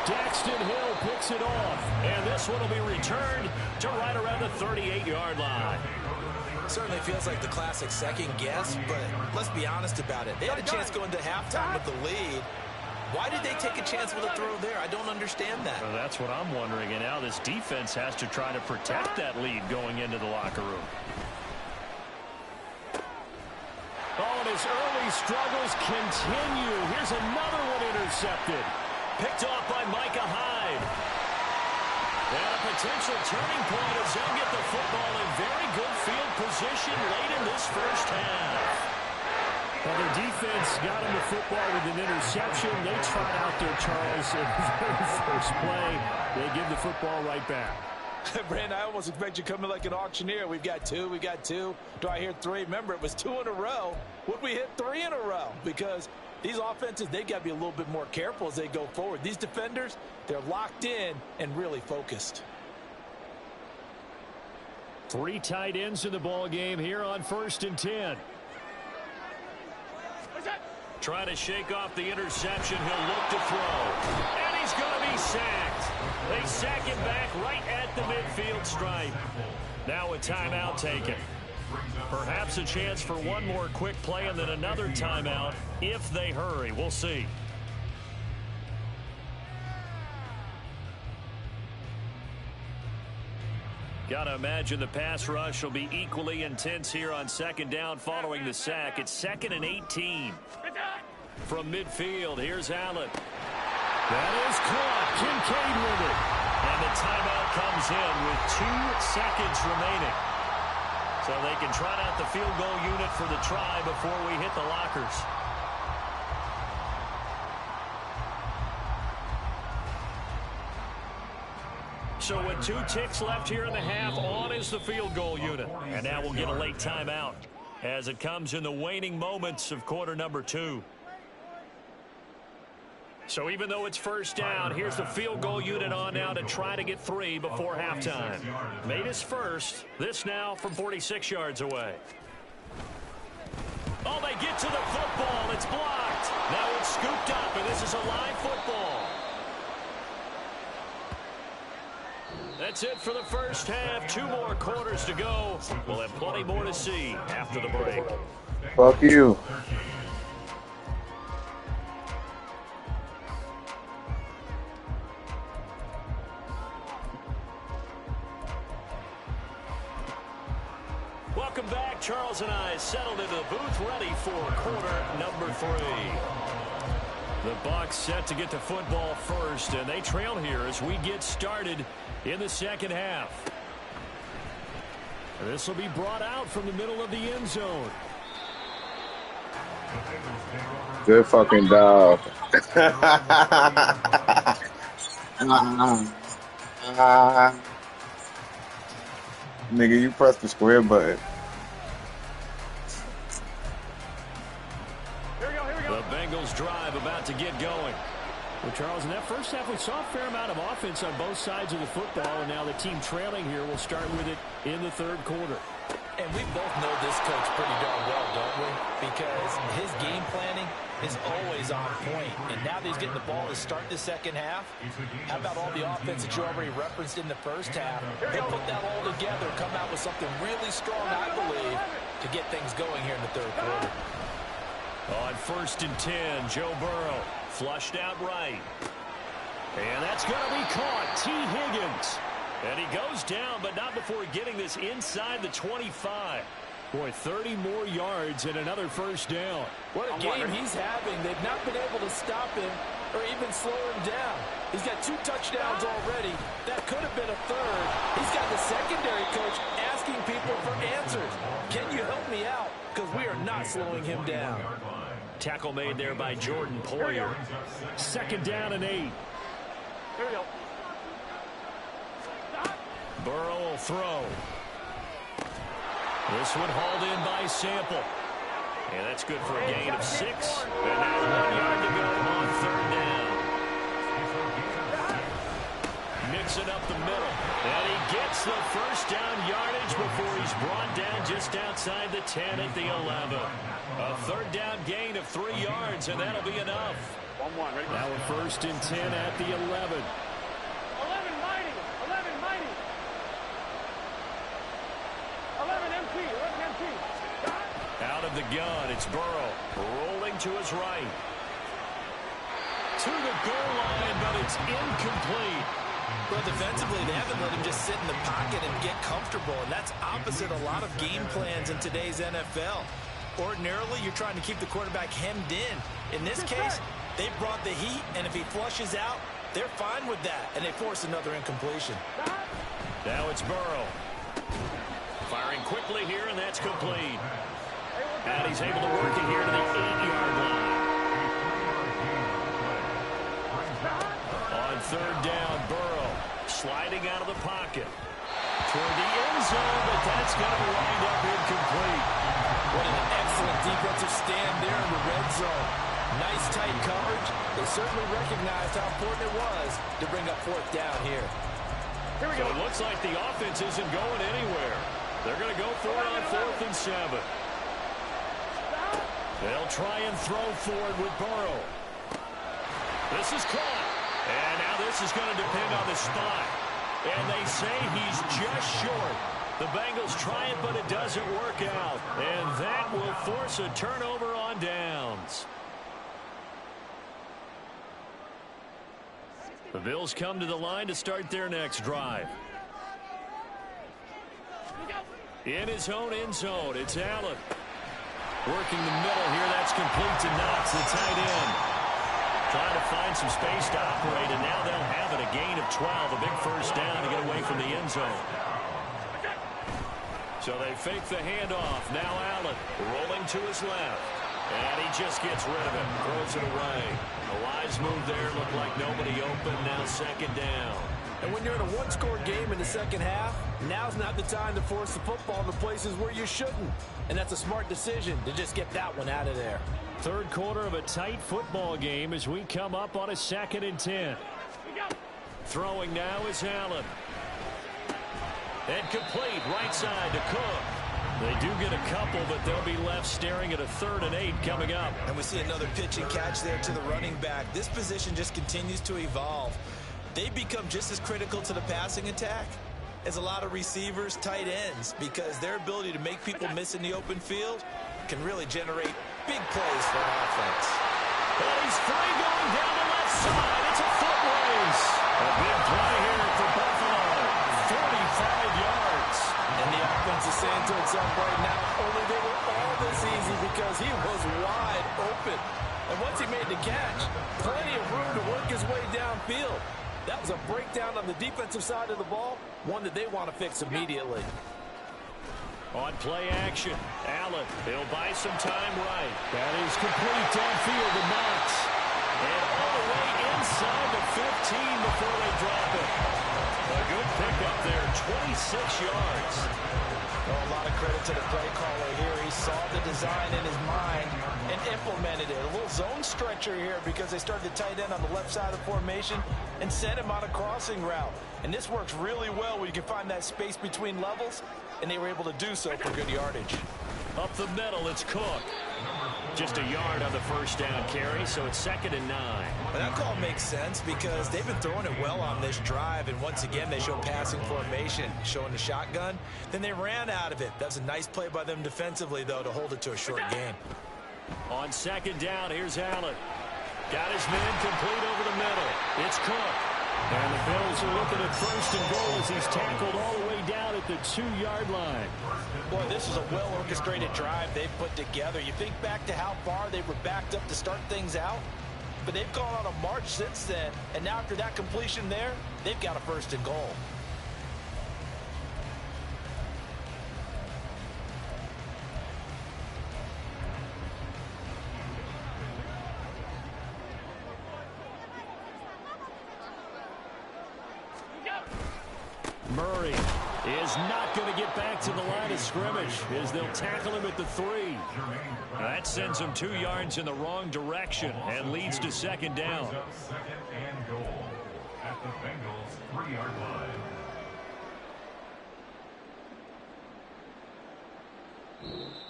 Daxton Hill picks it off, and this one will be returned to right around the 38-yard line. Certainly feels like the classic second guess, but let's be honest about it. They had a chance going to halftime with the lead. Why did they take a chance with a throw there? I don't understand that. Well, that's what I'm wondering, and now this defense has to try to protect that lead going into the locker room. Oh, and his early struggles continue. Here's another one intercepted. Picked off by Micah Hyde. And a potential turning point as they'll get the football in very good field position late in this first half. Well, their defense got him the football with an interception. They tried out there, Charles, in the very first play. They give the football right back. Brandon, I almost expect you to come in like an auctioneer. We've got two. Do I hear three? Remember, it was 2 in a row. Would we hit 3 in a row? Because these offenses, they got to be a little bit more careful as they go forward. These defenders, they're locked in and really focused. 3 tight ends in the ball game here on 1st and 10. Trying to shake off the interception. He'll look to throw. And he's going to be sacked. They sack him back right at the midfield stripe. Now a timeout taken. Perhaps a chance for one more quick play and then another timeout if they hurry. We'll see. Gotta imagine the pass rush will be equally intense here on 2nd down following the sack. It's 2nd and 18. From midfield, here's Allen. That is caught. Kincaid with it. And the timeout comes in with 2 seconds remaining. So they can trot out the field goal unit for the try before we hit the lockers. So with 2 ticks left here in the half, on is the field goal unit. And now we'll get a late timeout as it comes in the waning moments of quarter number 2. So even though it's 1st down, here's the field goal unit on now to try to get 3 before halftime. Made his first. This now from 46 yards away. Oh, they get to the football. It's blocked. Now it's scooped up, and this is a live football. That's it for the first half. 2 more quarters to go. We'll have plenty more to see after the break. Fuck you. Welcome back. Charles and I settled into the booth, ready for quarter number 3. The Bucs set to get the football first, and they trail here as we get started in the 2nd half. This will be brought out from the middle of the end zone. Good fucking dog. Nigga, you press the square button. The Bengals drive about to get going. Well, Charles, in that first half, we saw a fair amount of offense on both sides of the football, and now the team trailing here will start with it in the 3rd quarter. And we both know this coach pretty darn well, don't we? Because his game planning is always on point. And now that he's getting the ball to start the 2nd half, how about all the offense that you already referenced in the first half? He'll put that all together, come out with something really strong, I believe, to get things going here in the 3rd quarter. On 1st and 10, Joe Burrow flushed out right. And that's going to be caught. T. Higgins. And he goes down, but not before getting this inside the 25. Boy, 30 more yards and another 1st down. What a game he's having. They've not been able to stop him or even slow him down. He's got 2 touchdowns already. That could have been a 3rd. He's got the secondary coach asking people for answers. Can you help me out? Because we are not slowing him down. Tackle made there by Jordan Poyer. 2nd down and 8. Here we go. Burrow will throw. This one hauled in by Sample. And that's good for a gain of 6. And now 1 yard to go on 3rd down. Mixing up the middle. And he gets the first down yardage before he's brought down just outside the 10 at the 11. A third down gain of 3 yards, and that'll be enough. 1-1, ready? Now a first and 10 at the 11. 11 mighty. 11 mighty. 11 MT. 11 MT. Out of the gun, it's Burrow rolling to his right. To the goal line, but it's incomplete. Well, defensively, they haven't let him just sit in the pocket and get comfortable, and that's opposite a lot of game plans in today's NFL. Ordinarily, you're trying to keep the quarterback hemmed in. In this case, they brought the heat, and if he flushes out, they're fine with that, and they force another incompletion. Now it's Burrow. Firing quickly here, and that's complete. And he's able to work it here to the 8-yard line. On third down, Burrow sliding out of the pocket. Toward the end zone, but that's going to wind up incomplete. What an excellent defensive stand there in the red zone. Nice tight coverage. They certainly recognized how important it was to bring up fourth down here. Here we So go. it looks like the offense isn't going anywhere. They're going to go for it on 4th and 7. They'll try and throw forward with Burrow. This is caught. And now this is going to depend on the spot. And they say he's just short. The Bengals try it, but it doesn't work out. And that will force a turnover on downs. The Bills come to the line to start their next drive. In his own end zone, it's Allen. Working the middle here, that's complete to Knox, the tight end. Trying to find some space to operate, and now they'll have it, a gain of 12, a big first down to get away from the end zone. So they fake the handoff. Now Allen rolling to his left. And he just gets rid of it, throws it away. A wise move there, looked like nobody open, now second down. And when you're in a one-score game in the second half, now's not the time to force the football to places where you shouldn't. And that's a smart decision to just get that one out of there. Third quarter of a tight football game as we come up on a 2nd and 10. Throwing now is Allen. And complete, right side to Cook. They do get a couple, but they'll be left staring at a 3rd and 8 coming up. And we see another pitch and catch there to the running back. This position just continues to evolve. They become just as critical to the passing attack as a lot of receivers, tight ends, because their ability to make people miss in the open field can really generate big plays for an offense. And he's free going down the left side. It's a foot race. A big play here for Buffalo. 45 yards. And the offense is saying to itself right now, only they were all this easy because he was wide open. And once he made the catch, plenty of room to work his way downfield. That was a breakdown on the defensive side of the ball, one that they want to fix immediately. On play action, Allen, he'll buy some time right. That is complete downfield to Knox. And all the way inside the 15 before they drop it. A good pickup there, 26 yards. Well, a lot of credit to the play caller here. He saw the design in his mind and implemented it. A little zone stretcher here because they started the tight end on the left side of the formation and sent him on a crossing route. And this works really well where you can find that space between levels, and they were able to do so for good yardage. Up the middle, it's Cook. Just a yard on the first down carry, so it's 2nd and 9. Well, that call makes sense because they've been throwing it well on this drive, and once again they show passing formation, showing the shotgun. Then they ran out of it. That's a nice play by them defensively, though, to hold it to a short gain. On 2nd down, here's Allen. Got his man complete over the middle. It's Cook. And the Bills are looking at 1st and goal as he's tackled all the way down at the 2-yard line. Boy, this is a well-orchestrated drive they've put together. You think back to how far they were backed up to start things out, but they've gone on a march since then, and now after that completion there, they've got a 1st and goal. Murray is not going to get back to the line of scrimmage as they'll tackle him at the 3. That sends him 2 yards in the wrong direction and leads to 2nd down. 2nd and goal at the Bengals 3-yard line.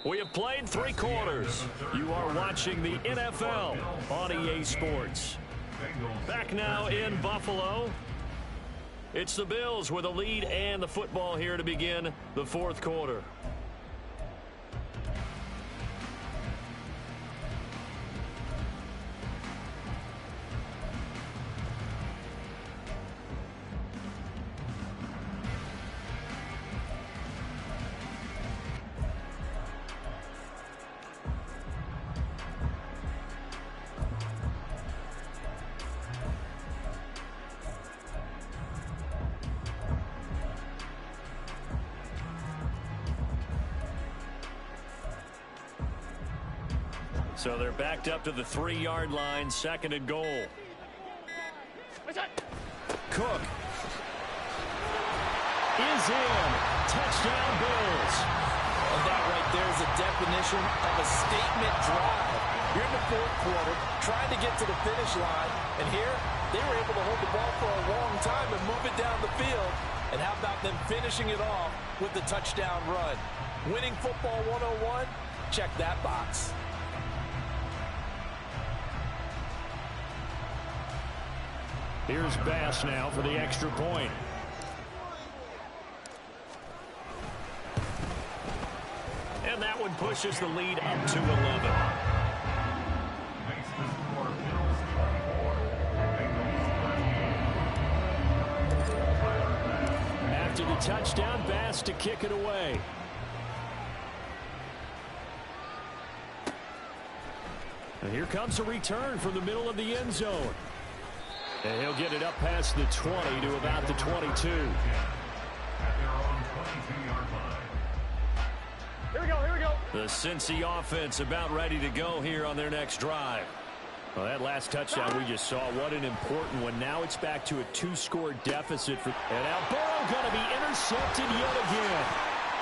We have played 3 quarters. You are watching the NFL on EA Sports. Back now in Buffalo. It's the Bills with a lead and the football here to begin the 4th quarter. So they're backed up to the 3-yard line, 2nd and goal. Cook is in. Touchdown, Bills. And that right there is a definition of a statement drive. You're in the 4th quarter, trying to get to the finish line, and here they were able to hold the ball for a long time and move it down the field. And how about them finishing it off with the touchdown run? Winning football 101? Check that box. Here's Bass now for the extra point. And that one pushes the lead up to 11. Makes the score Bills 24, Bengals 13. After the touchdown, Bass to kick it away. And here comes a return from the middle of the end zone. And he'll get it up past the 20 to about the 22. At their own 22-yard line. Here we go, here we go. The Cincy offense about ready to go here on their next drive. Well, that last touchdown we just saw, what an important one. Now it's back to a 2-score deficit. And now Burrow going to be intercepted yet again.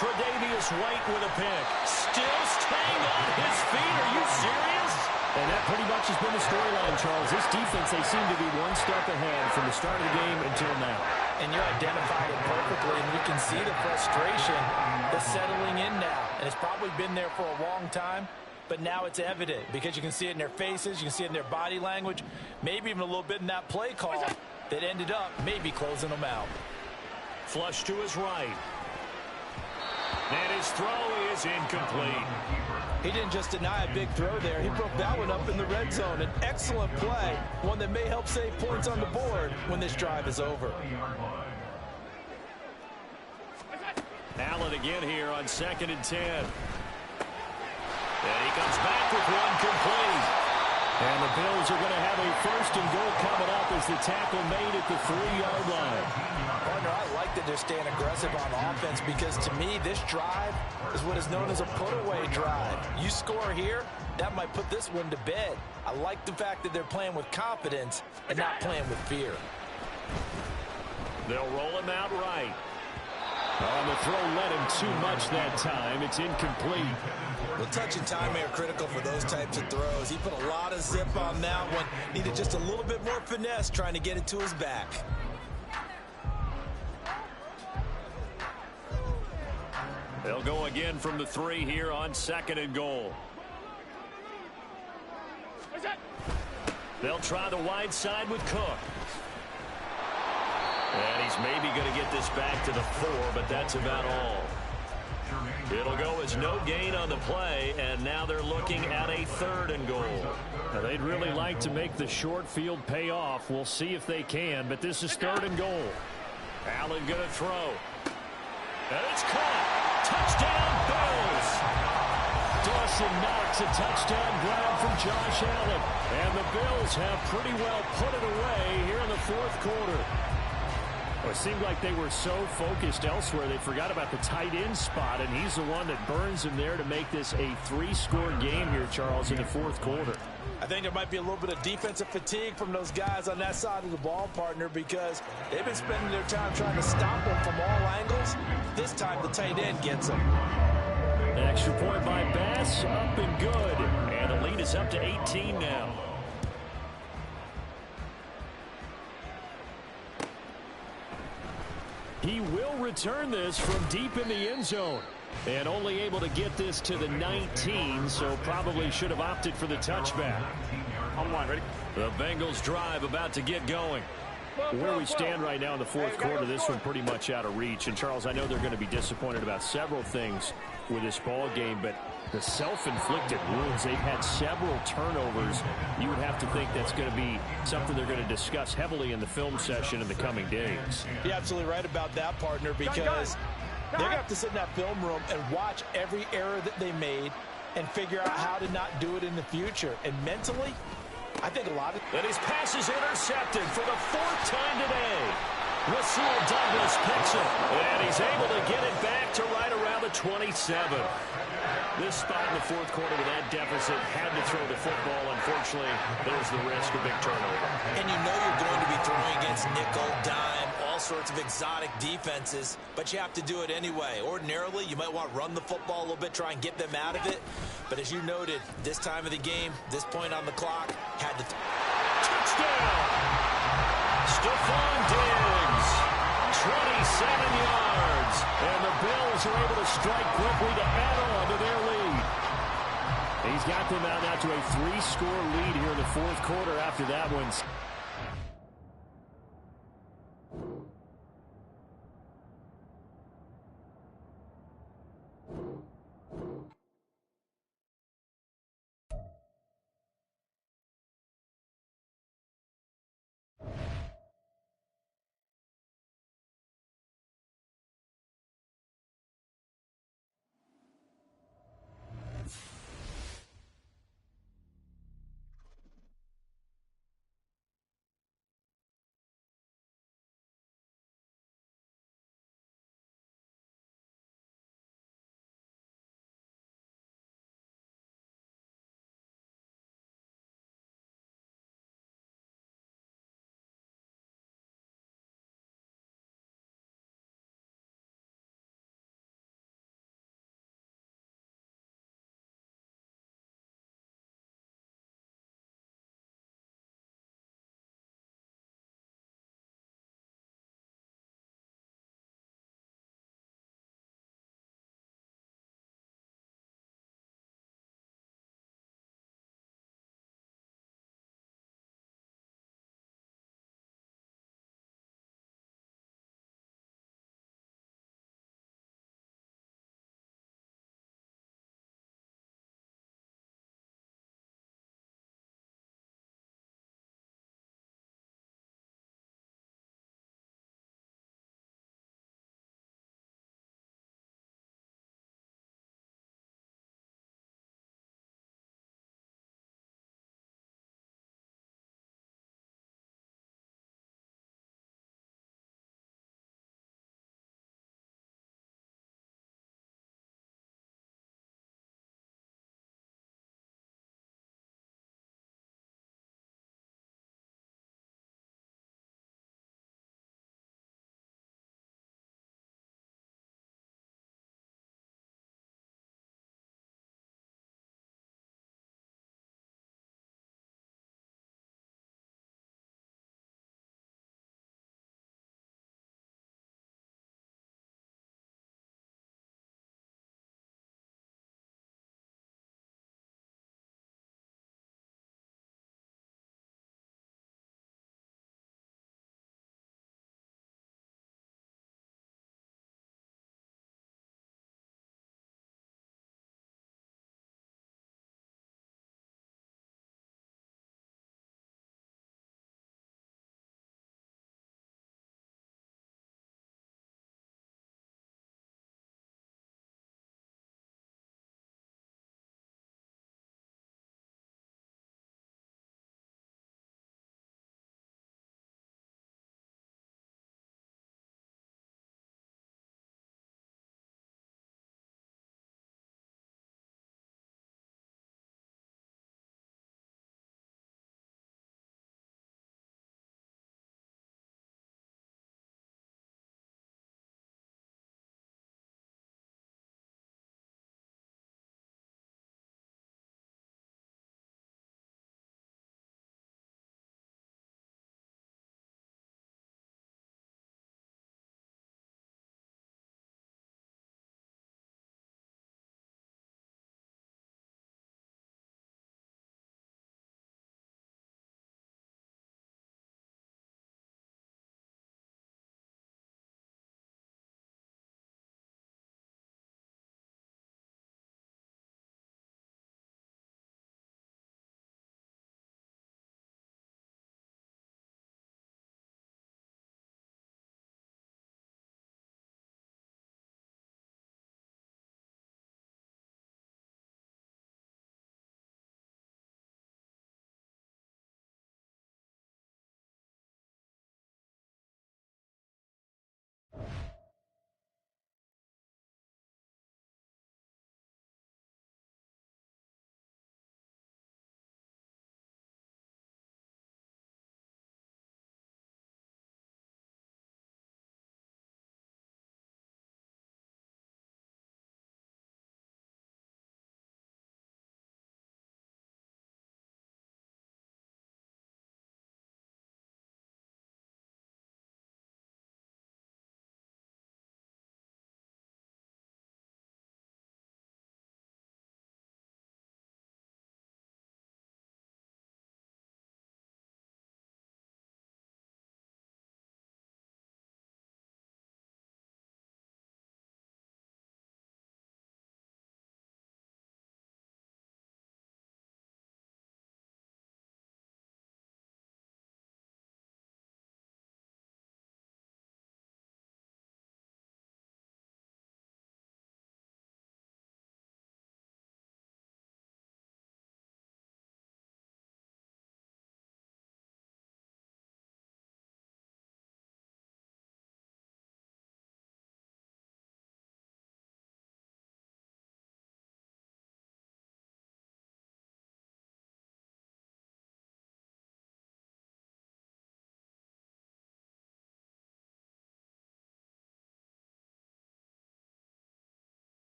Tre'Davious White with a pick. Still staying on his feet. Are you serious? And that pretty much has been the storyline, Charles. This defense, they seem to be one step ahead from the start of the game until now. And you're identifying it perfectly, and you can see the frustration, the settling in now. And it's probably been there for a long time, but now it's evident because you can see it in their faces, you can see it in their body language, maybe even a little bit in that play call that ended up maybe closing them out. Flush to his right. And his throw is incomplete. He didn't just deny a big throw there. He broke that one up in the red zone. An excellent play, one that may help save points on the board when this drive is over. Allen again here on 2nd and 10. And he comes back with one complete. And the Bills are going to have a 1st and goal coming up as the tackle made at the 3-yard line. Partner, I like that they're staying aggressive on offense because to me, this drive is what is known as a put-away drive. You score here, that might put this one to bed. I like the fact that they're playing with confidence and not playing with fear. They'll roll him out right. And the throw led him too much that time. It's incomplete. Well, touch and timing are critical for those types of throws. He put a lot of zip on that one. Needed just a little bit more finesse trying to get it to his back. They'll go again from the 3 here on 2nd and goal. They'll try the wide side with Cook. And he's maybe going to get this back to the 4, but that's about all. It'll go as no gain on the play, and now they're looking at a 3rd and goal. Now, they'd really like to make the short field pay off. We'll see if they can, but this is 3rd and goal. Allen going to throw. And it's caught. Touchdown, Bills. Dawson Knox, a touchdown grab from Josh Allen. And the Bills have pretty well put it away here in the 4th quarter. Well, it seemed like they were so focused elsewhere, they forgot about the tight end spot, and he's the one that burns them there to make this a 3-score game here, Charles, in the 4th quarter. I think there might be a little bit of defensive fatigue from those guys on that side of the ball, partner, because they've been spending their time trying to stop them from all angles. This time the tight end gets them. An extra point by Bass, up and good. And the lead is up to 18 now. He will return this from deep in the end zone. And only able to get this to the 19, so probably should have opted for the touchback. On one, ready? The Bengals drive about to get going. Where we stand right now in the fourth quarter, this one pretty much out of reach. And, Charles, I know they're going to be disappointed about several things with this ball game, but the self-inflicted wounds, they've had several turnovers. You would have to think that's going to be something they're going to discuss heavily in the film session in the coming days. You're absolutely right about that, partner, because they're going to have to sit in that film room and watch every error that they made and figure out how to not do it in the future. And mentally, I think a lot of... And his pass is intercepted for the fourth time today. Rasul Douglas picks it, and he's able to get it back to right around the 27. This spot in the fourth quarter with that deficit, had to throw the football. Unfortunately, there's the risk of big turnover. And you know you're going to be throwing against nickel, dime, all sorts of exotic defenses, but you have to do it anyway. Ordinarily, you might want to run the football a little bit, try and get them out of it. But as you noted, this time of the game, this point on the clock, had to... Touchdown! Stephon Diggs, 27 yards. And the Bills are able to strike quickly to add on to their lead. He's got them out now to a 3-score lead here in the fourth quarter after that one.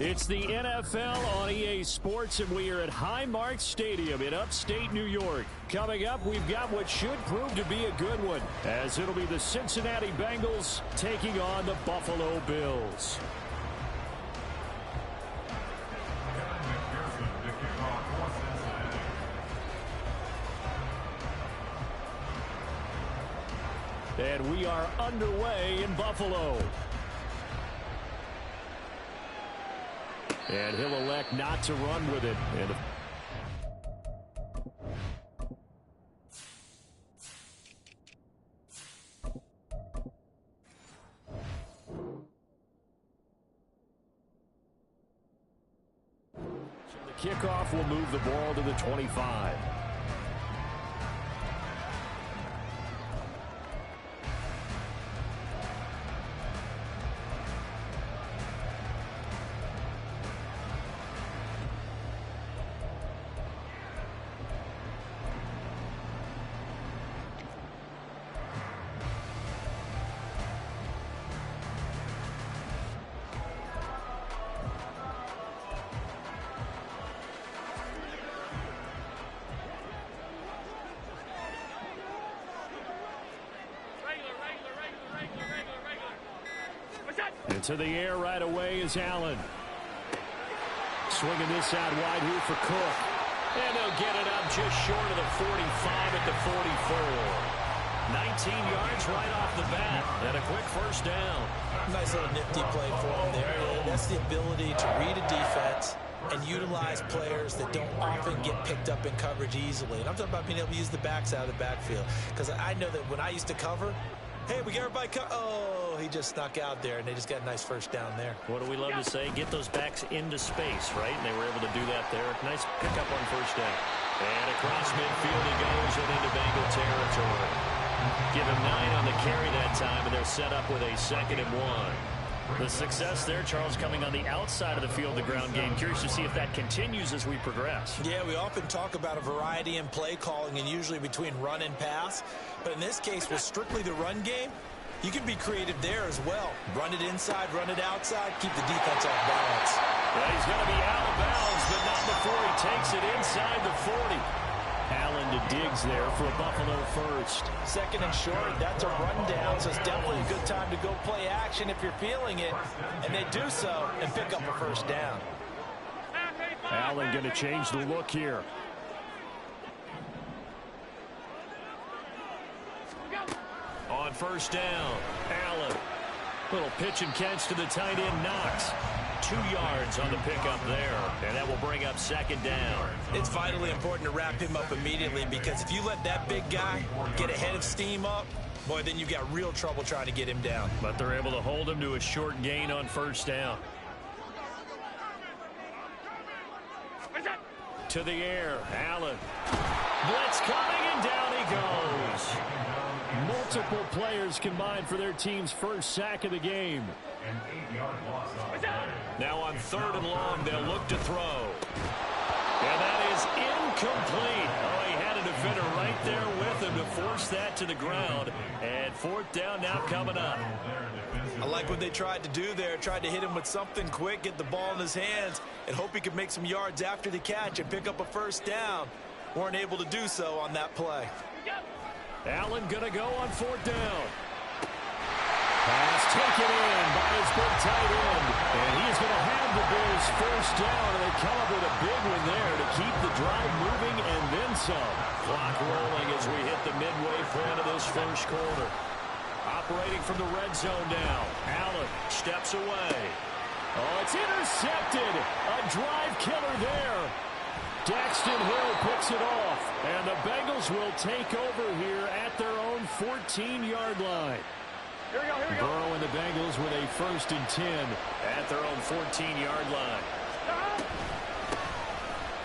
It's the NFL on EA Sports, and we are at Highmark Stadium in upstate New York. Coming up, we've got what should prove to be a good one, as it'll be the Cincinnati Bengals taking on the Buffalo Bills. And we are underway in Buffalo. And he'll elect not to run with it. And the kickoff will move the ball to the 25. And to the air right away is Allen. Swinging this out wide here for Cook. And they'll get it up just short of the 45 at the 44. 19 yards right off the bat. And a quick first down. Nice little nifty play for him there. That's the ability to read a defense and utilize players that don't often get picked up in coverage easily. And I'm talking about being able to use the backs out of the backfield. Because I know that when I used to cover, hey, we got everybody oh, he just snuck out there, and they just got a nice first down there. What do we love to say? Get those backs into space, right? And they were able to do that there. Nice pickup on first down. And across midfield he goes and into Bengal territory. Give him 9 on the carry that time, and they're set up with a 2nd and 1. The success there, Charles, coming on the outside of the field, the ground game. Curious to see if that continues as we progress. Yeah, we often talk about a variety in play calling and usually between run and pass. But in this case, with strictly the run game, you can be creative there as well. Run it inside, run it outside, keep the defense off balance. Well, he's going to be out of bounds, but not before he takes it inside the 40. Allen to Diggs there for a Buffalo first. 2nd and short, that's a rundown, so it's definitely a good time to go play action if you're feeling it. And they do so and pick up a first down. Allen going to change the look here. On first down, Allen. Little pitch and catch to the tight end, Knox. 2 yards on the pickup there, and that will bring up 2nd down. It's vitally important to wrap him up immediately, because if you let that big guy get ahead of steam up, boy, then you've got real trouble trying to get him down. But they're able to hold him to a short gain on first down. To the air, Allen. Blitz coming, and down he goes. Multiple players combined for their team's first sack of the game. Now on 3rd and long, they'll look to throw. And that is incomplete. Oh, he had a defender right there with him to force that to the ground. And 4th down now coming up. I like what they tried to do there. Tried to hit him with something quick, get the ball in his hands, and hope he could make some yards after the catch and pick up a first down. Weren't able to do so on that play. Allen going to go on 4th down. Pass taken in by his big tight end. And he's going to have the Bills first down, and they come up with a big one there to keep the drive moving and then some. Clock rolling as we hit the midway point of this first quarter. Operating from the red zone now. Allen steps away. Oh, it's intercepted. A drive killer there. Daxton Hill picks it off, and the Bengals will take over here at their own 14-yard line. Here we go, here we go. Burrow and the Bengals with a 1st and 10 at their own 14-yard line.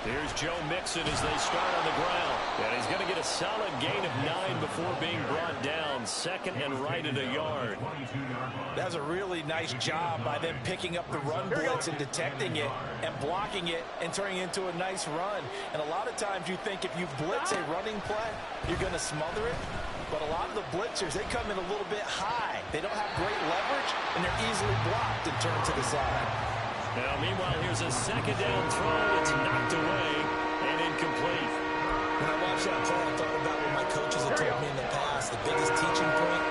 Here's Joe Mixon as they start on the ground. And he's going to get a solid gain of 9 before being brought down. 2nd and right at a yard. That's a really nice job by them picking up the run blitz and detecting it and blocking it and turning it into a nice run. And a lot of times you think if you blitz a running play, you're going to smother it. But a lot of the blitzers, they come in a little bit high. They don't have great leverage, and they're easily blocked and turned to the side. Now, meanwhile, here's a second down throw. It's knocked away and incomplete. When I watched that play, I thought about what my coaches had told me in the past. The biggest teaching point,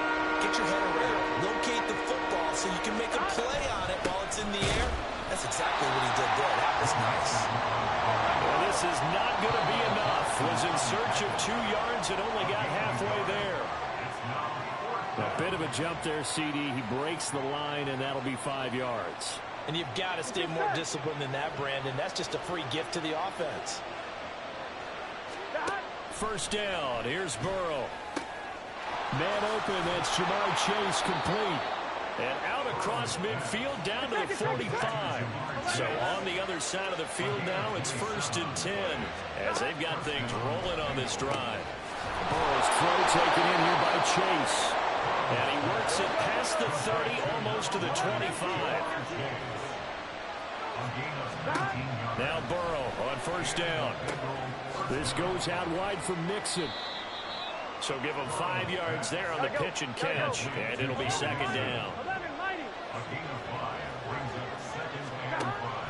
get your head around. Locate the football so you can make a play on it while it's in the air. That's exactly what he did there. That was nice. Well, this is not going to be enough. Was in search of 2 yards and only got halfway there. A bit of a jump there, CD. He breaks the line, and that'll be 5 yards. And you've got to stay more disciplined than that, Brandon. That's just a free gift to the offense. First down. Here's Burrow. Man open. That's Jamar Chase complete. And out across midfield down to the 45. So on the other side of the field now, it's 1st and 10 as they've got things rolling on this drive. Burrow's throw taken in here by Chase. And he works it past the 30, almost to the 25. Now Burrow on first down. This goes out wide for Mixon. So give him 5 yards there on the pitch and catch, and it'll be second down.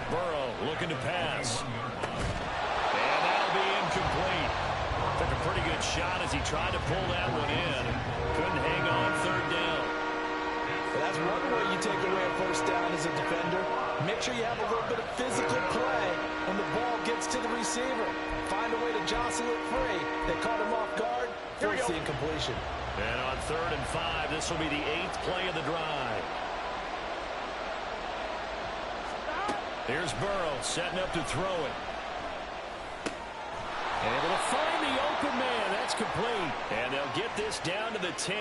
Burrow looking to pass. And that'll be incomplete. Took a pretty good shot as he tried to pull that one in. Couldn't hang on third down. Well, that's one way you take away a first down as a defender. Make sure you have a little bit of physical play when the ball gets to the receiver. Find a way to jostle it free. They caught him off guard. Force the incompletion. And on 3rd and 5, this will be the 8th play of the drive. Here's Burrow setting up to throw it. Able to find the open man. That's complete. And they'll get this down to the 10.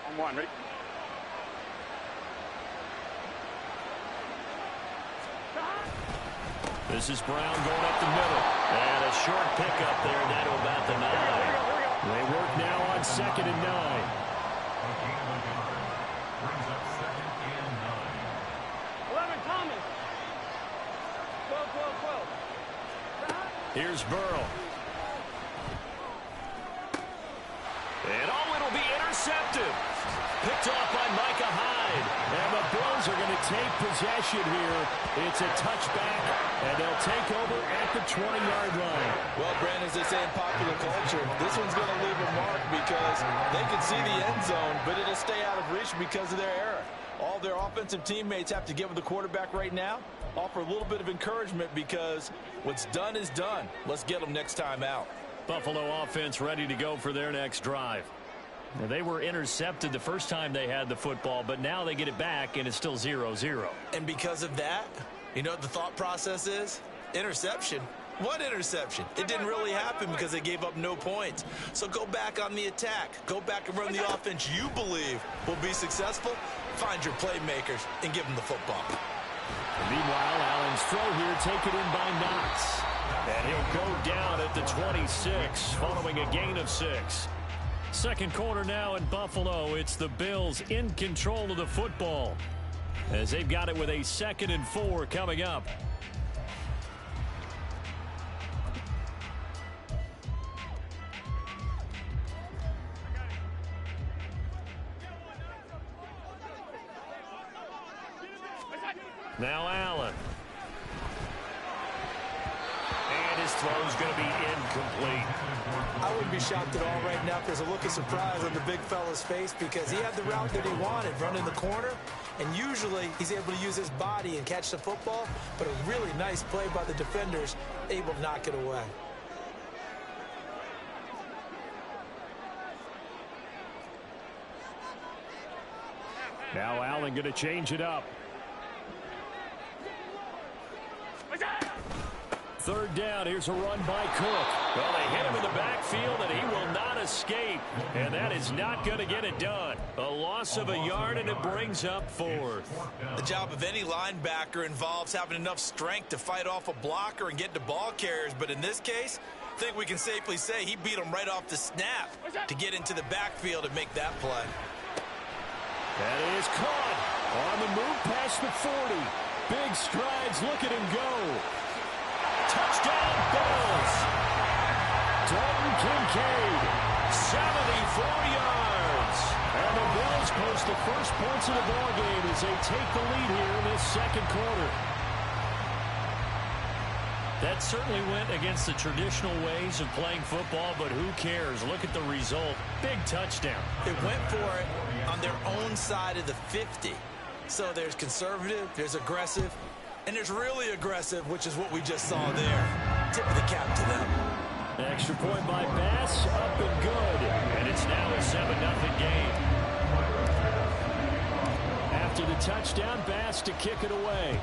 On one, ready? This is Brown going up the middle. And a short pickup there down to about the 9. They work now on 2nd and 9. Brings up 2nd and 9. 11, Thomas. 12, 12, 12. Here's Burrow. And it'll be intercepted. Picked off by Micah Hyde. And the Bills are going to take possession here. It's a touchback, and they'll take over at the 20-yard line. Well, Brandon, as they say in popular culture, this one's going to leave a mark because they can see the end zone, but it'll stay out of reach because of their error. All their offensive teammates have to get with the quarterback right now, offer a little bit of encouragement because what's done is done. Let's get them next time out. Buffalo offense ready to go for their next drive. Now, they were intercepted the first time they had the football, but now they get it back, and it's still 0-0. And because of that, you know what the thought process is? Interception. What interception? It didn't really happen because they gave up no points. So go back on the attack. Go back and run the offense you believe will be successful. Find your playmakers and give them the football. And meanwhile, Allen's throw here taken in by Knox. And he'll go down at the 26 following a gain of 6. Second quarter now in Buffalo. It's the Bills in control of the football as they've got it with a 2nd and 4 coming up. Now Allen. And his throw's going to be incomplete. I wouldn't be shocked at all right now if there's a look of surprise on the big fella's face because he had the route that he wanted, running the corner, and usually he's able to use his body and catch the football, but a really nice play by the defenders, able to knock it away. Now Allen going to change it up. Third down, here's a run by Cook. Well, they hit him in the backfield, and he will not escape. And that is not going to get it done. A loss of a yard, and it brings up 4th. The job of any linebacker involves having enough strength to fight off a blocker and get to ball carriers. But in this case, I think we can safely say he beat him right off the snap to get into the backfield and make that play. That is caught on the move past the 40. Big strides, look at him go. Touchdown, Bills. Dalton Kincaid, 74 yards. And the Bills post the first points of the ball game as they take the lead here in this second quarter. That certainly went against the traditional ways of playing football, but who cares? Look at the result. Big touchdown. They went for it on their own side of the 50. So there's conservative, there's aggressive, and there's really aggressive, which is what we just saw there. Tip of the cap to them. Extra point by Bass, up and good. And it's now a 7-0 game. After the touchdown, Bass to kick it away.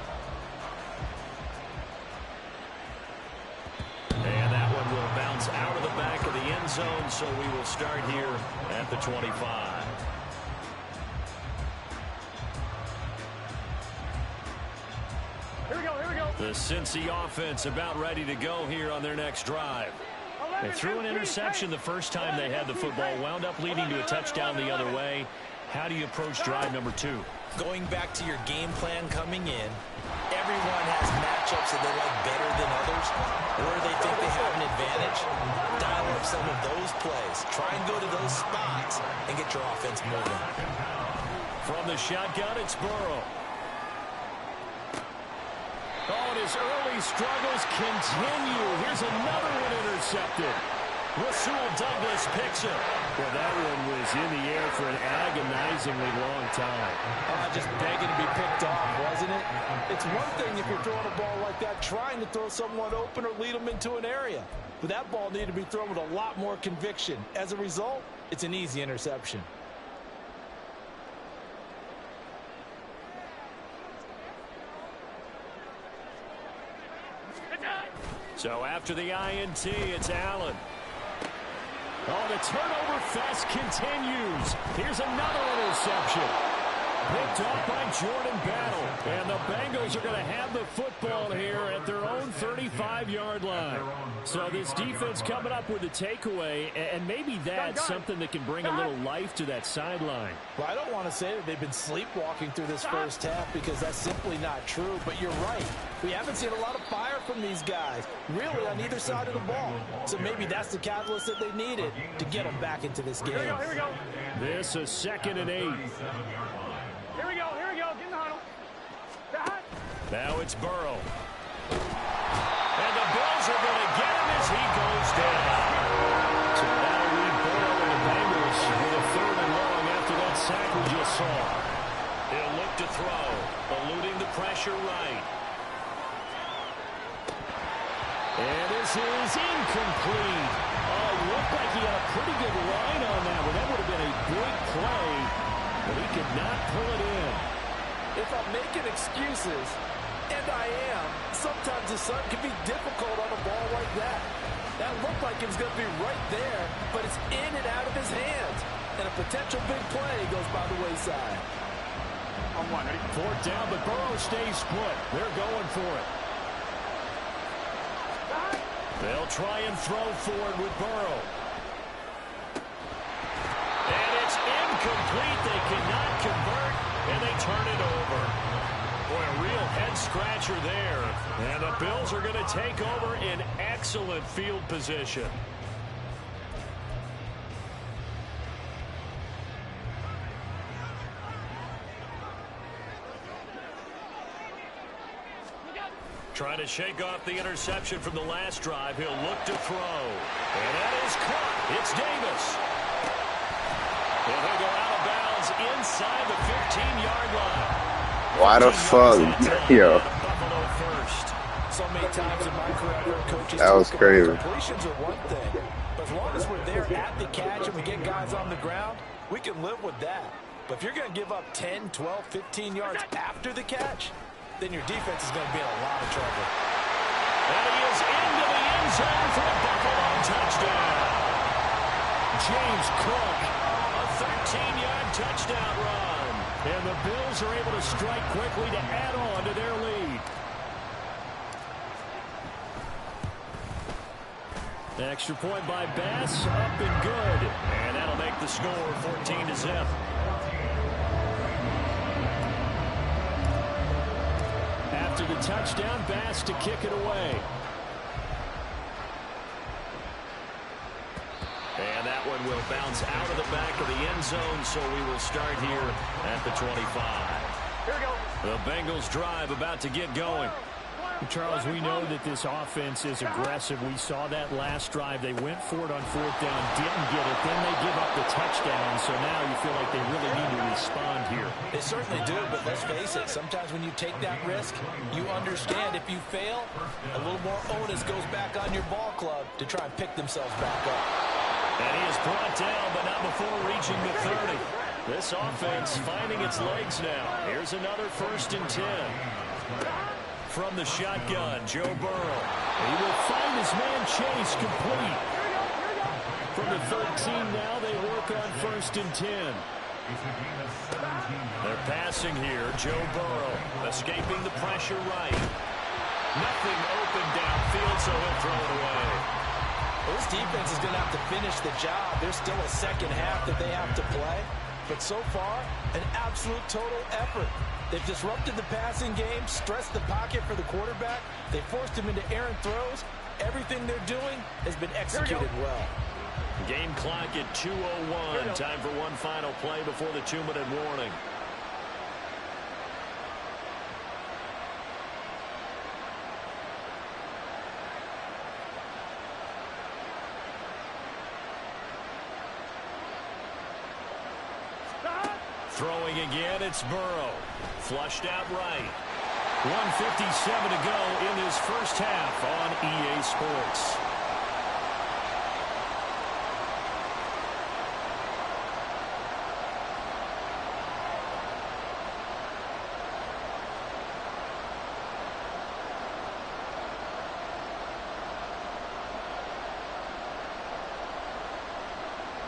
And that one will bounce out of the back of the end zone, so we will start here at the 25. Here we go, here we go. The Cincy offense about ready to go here on their next drive. They threw an interception the first time they had the football, wound up leading to a touchdown the other way. How do you approach drive number 2? Going back to your game plan coming in, everyone has matchups that they like better than others, or they think they have an advantage. Dial up some of those plays. Try and go to those spots and get your offense moving. From the shotgun, it's Burrow. Oh, and his early struggles continue. Here's another one intercepted. Rasul Douglas picks it. Well, that one was in the air for an agonizingly long time. Just begging to be picked off, wasn't it? It's one thing if you're throwing a ball like that, trying to throw someone open or lead them into an area. But that ball needed to be thrown with a lot more conviction. As a result, it's an easy interception. So after the INT, it's Allen. Oh, the turnover fest continues. Here's another interception. Picked off by Jordan Battle. And the Bengals are going to have the football here at their own 35-yard line. So this defense coming up with a takeaway, and maybe that's something that can bring a little life to that sideline. Well, I don't want to say that they've been sleepwalking through this first half because that's simply not true, but you're right. We haven't seen a lot of fire from these guys, really, on either side of the ball. So maybe that's the catalyst that they needed to get them back into this game. Here we go. This is 2nd and 8. Here we go, get in the huddle. Now it's Burrow. And the Bills are going to get him as he goes down. So that'll leave Burrow and the Bengals with a 3rd and long after that sack we just saw. He'll look to throw, eluding the pressure right. And this is incomplete. Oh, looked like he had a pretty good line on that one. That would have been a big play, but he could not pull it in. If I'm making excuses, and I am, sometimes the sun can be difficult on a ball like that. That looked like it was going to be right there, but it's in and out of his hands. And a potential big play goes by the wayside. On one, ready? 4th down, but Burrow stays put. They're going for it. They'll try and throw forward with Burrow. And it's incomplete. They cannot convert, and they turn it over. Boy, a real head-scratcher there. And the Bills are going to take over in excellent field position. Trying to shake off the interception from the last drive. He'll look to throw. And that is caught. It's Davis. And he'll go out of bounds inside the 15-yard line. Why the fuck? Yo. Buffalo first. So many times in my career, I've heard coaches That was talk about crazy. completions are one thing. But as long as we're there at the catch and we get guys on the ground, we can live with that. But if you're going to give up 10, 12, 15 yards after the catch, then your defense is going to be in a lot of trouble. And he is into the end zone for a Buffalo touchdown. James Cook. A 13-yard touchdown run. And the Bills are able to strike quickly to add on to their lead. The extra point by Bass, up and good. And that'll make the score 14-0. After the touchdown, Bass to kick it away. one will bounce out of the back of the end zone, so we will start here at the 25. Here we go. The Bengals drive about to get going. Charles, we know that this offense is aggressive. We saw that last drive. They went for it on fourth down, didn't get it. Then they give up the touchdown. So now you feel like they really need to respond here. They certainly do, but let's face it. Sometimes when you take that risk, you understand if you fail, a little more onus goes back on your ball club to try and pick themselves back up. And he is brought down, but not before reaching the 30. This offense finding its legs now. Here's another 1st and 10. From the shotgun, Joe Burrow. He will find his man Chase complete. From the 13 now, they work on 1st and 10. They're passing here. Joe Burrow escaping the pressure right. Nothing open downfield, so he'll throw it away. Well, this defense is going to have to finish the job. There's still a second half that they have to play. But so far, an absolute total effort. They've disrupted the passing game, stressed the pocket for the quarterback. They forced him into errant throws. Everything they're doing has been executed well. Game clock at 2:01. Time for one final play before the 2-minute warning. Throwing again, it's Burrow. Flushed out right. 1:57 to go in this first half on EA Sports.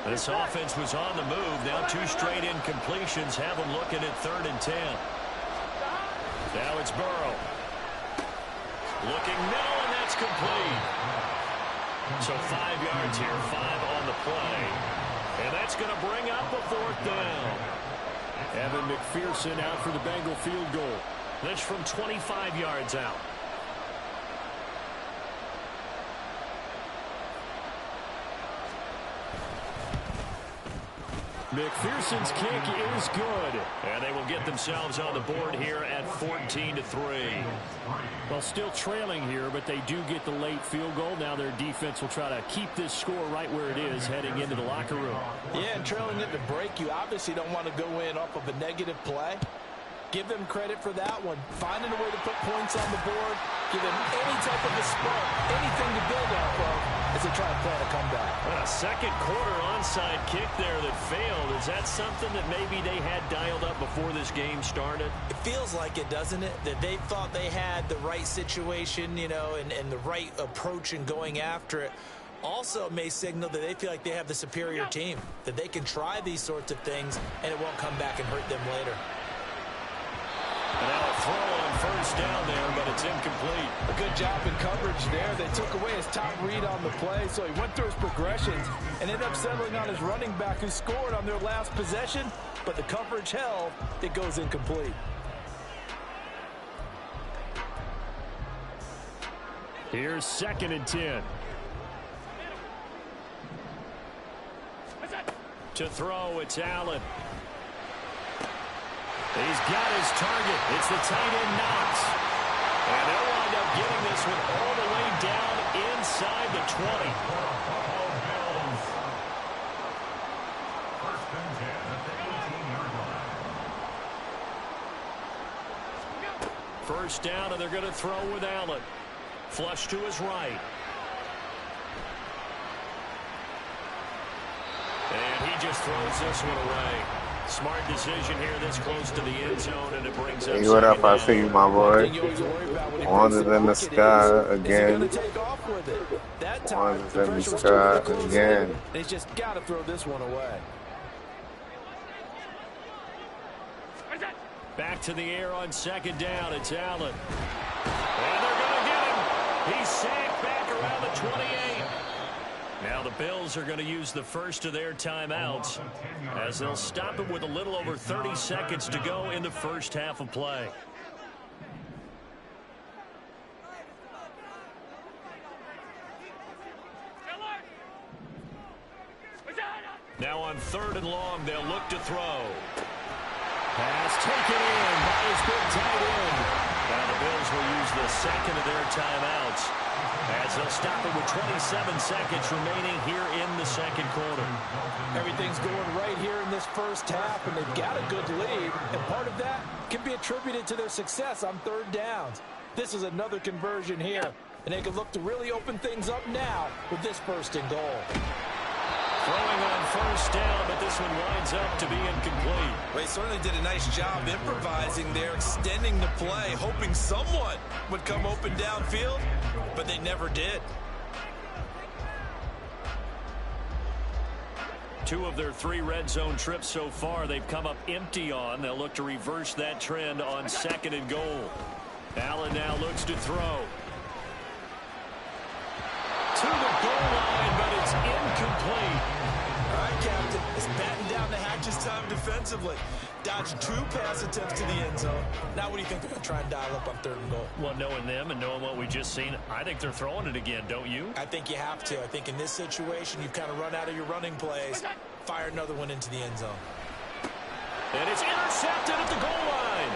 This offense was on the move. Now 2 straight incompletions have them looking at 3rd and 10. Now it's Burrow. Looking middle, and that's complete. So 5 yards here, 5 on the play. And that's going to bring up a 4th down. Evan McPherson out for the Bengal field goal. This from 25 yards out. McPherson's kick is good. And they will get themselves on the board here at 14-3. Well, still trailing here, but they do get the late field goal. Now their defense will try to keep this score right where it is heading into the locker room. Yeah, and trailing at the break, you obviously don't want to go in off of a negative play. Give them credit for that one. Finding a way to put points on the board. Give them any type of a spark, anything to build off of as they try to plan a comeback. A second quarter onside kick there that failed. Is that something that maybe they had dialed up before this game started? It feels like it, doesn't it? That they thought they had the right situation, you know, and the right approach in going after it. Also may signal that they feel like they have the superior team, that they can try these sorts of things and it won't come back and hurt them later. And now a throw on 1st down there, but it's incomplete. A good job in coverage there. They took away his top read on the play, so he went through his progressions and ended up settling on his running back who scored on their last possession, but the coverage held. It goes incomplete. Here's 2nd and 10. To throw, it's Allen. He's got his target. It's the tight end Knox. And they'll wind up getting this one all the way down inside the 20. First down, and they're going to throw with Allen. Flush to his right. And he just throws this one away. Smart decision here this close to the end zone, and it brings up. Hey, what up? I see you, my boy. Wanted in the sky again. Wanted in the sky again. He's just got to throw this one away. Back to the air on 2nd down. It's Allen. And they're going to get him. He's sacked back around the 28. Now the Bills are going to use the first of their timeouts as they'll stop it with a little over 30 seconds to go in the first half of play. Now on 3rd and long, they'll look to throw. Pass taken in by his big tight end. Now the Bills will use the second of their timeouts as they'll stop it with 27 seconds remaining here in the second quarter. Everything's going right here in this first half, and they've got a good lead, and part of that can be attributed to their success on 3rd downs. This is another conversion here, and they can look to really open things up now with this 1st and goal. Throwing on 1st down, but this one winds up to be incomplete. They certainly did a nice job improvising there, extending the play, hoping someone would come open downfield, but they never did. 2 of their 3 red zone trips so far, they've come up empty on. They'll look to reverse that trend on 2nd and goal. Allen now looks to throw. To the goal line, but it's incomplete. All right, Captain. It's batten down the hatches time defensively. Dodged 2 pass attempts to the end zone. Now what do you think they're going to try and dial up on 3rd and goal? Well, knowing them and knowing what we just seen, I think they're throwing it again, don't you? I think you have to. I think in this situation, you've kind of run out of your running plays. Fire another one into the end zone. And it's intercepted at the goal line.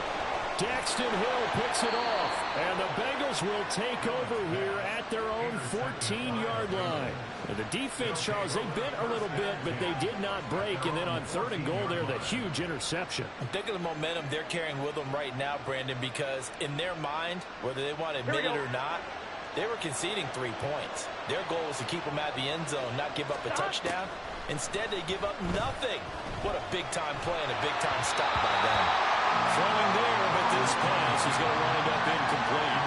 Daxton Hill picks it off, and the Bengals will take over here at their own 14-yard line. And the defense, Charles, they bit a little bit, but they did not break. And then on 3rd and goal there, the huge interception. I'm thinking of the momentum they're carrying with them right now, Brandon, because in their mind, whether they want to admit it or not, they were conceding 3 points. Their goal was to keep them at the end zone, not give up a touchdown. Instead, they give up nothing. What a big-time play and a big-time stop by them. Throwing there, but this pass is going to wind up incomplete.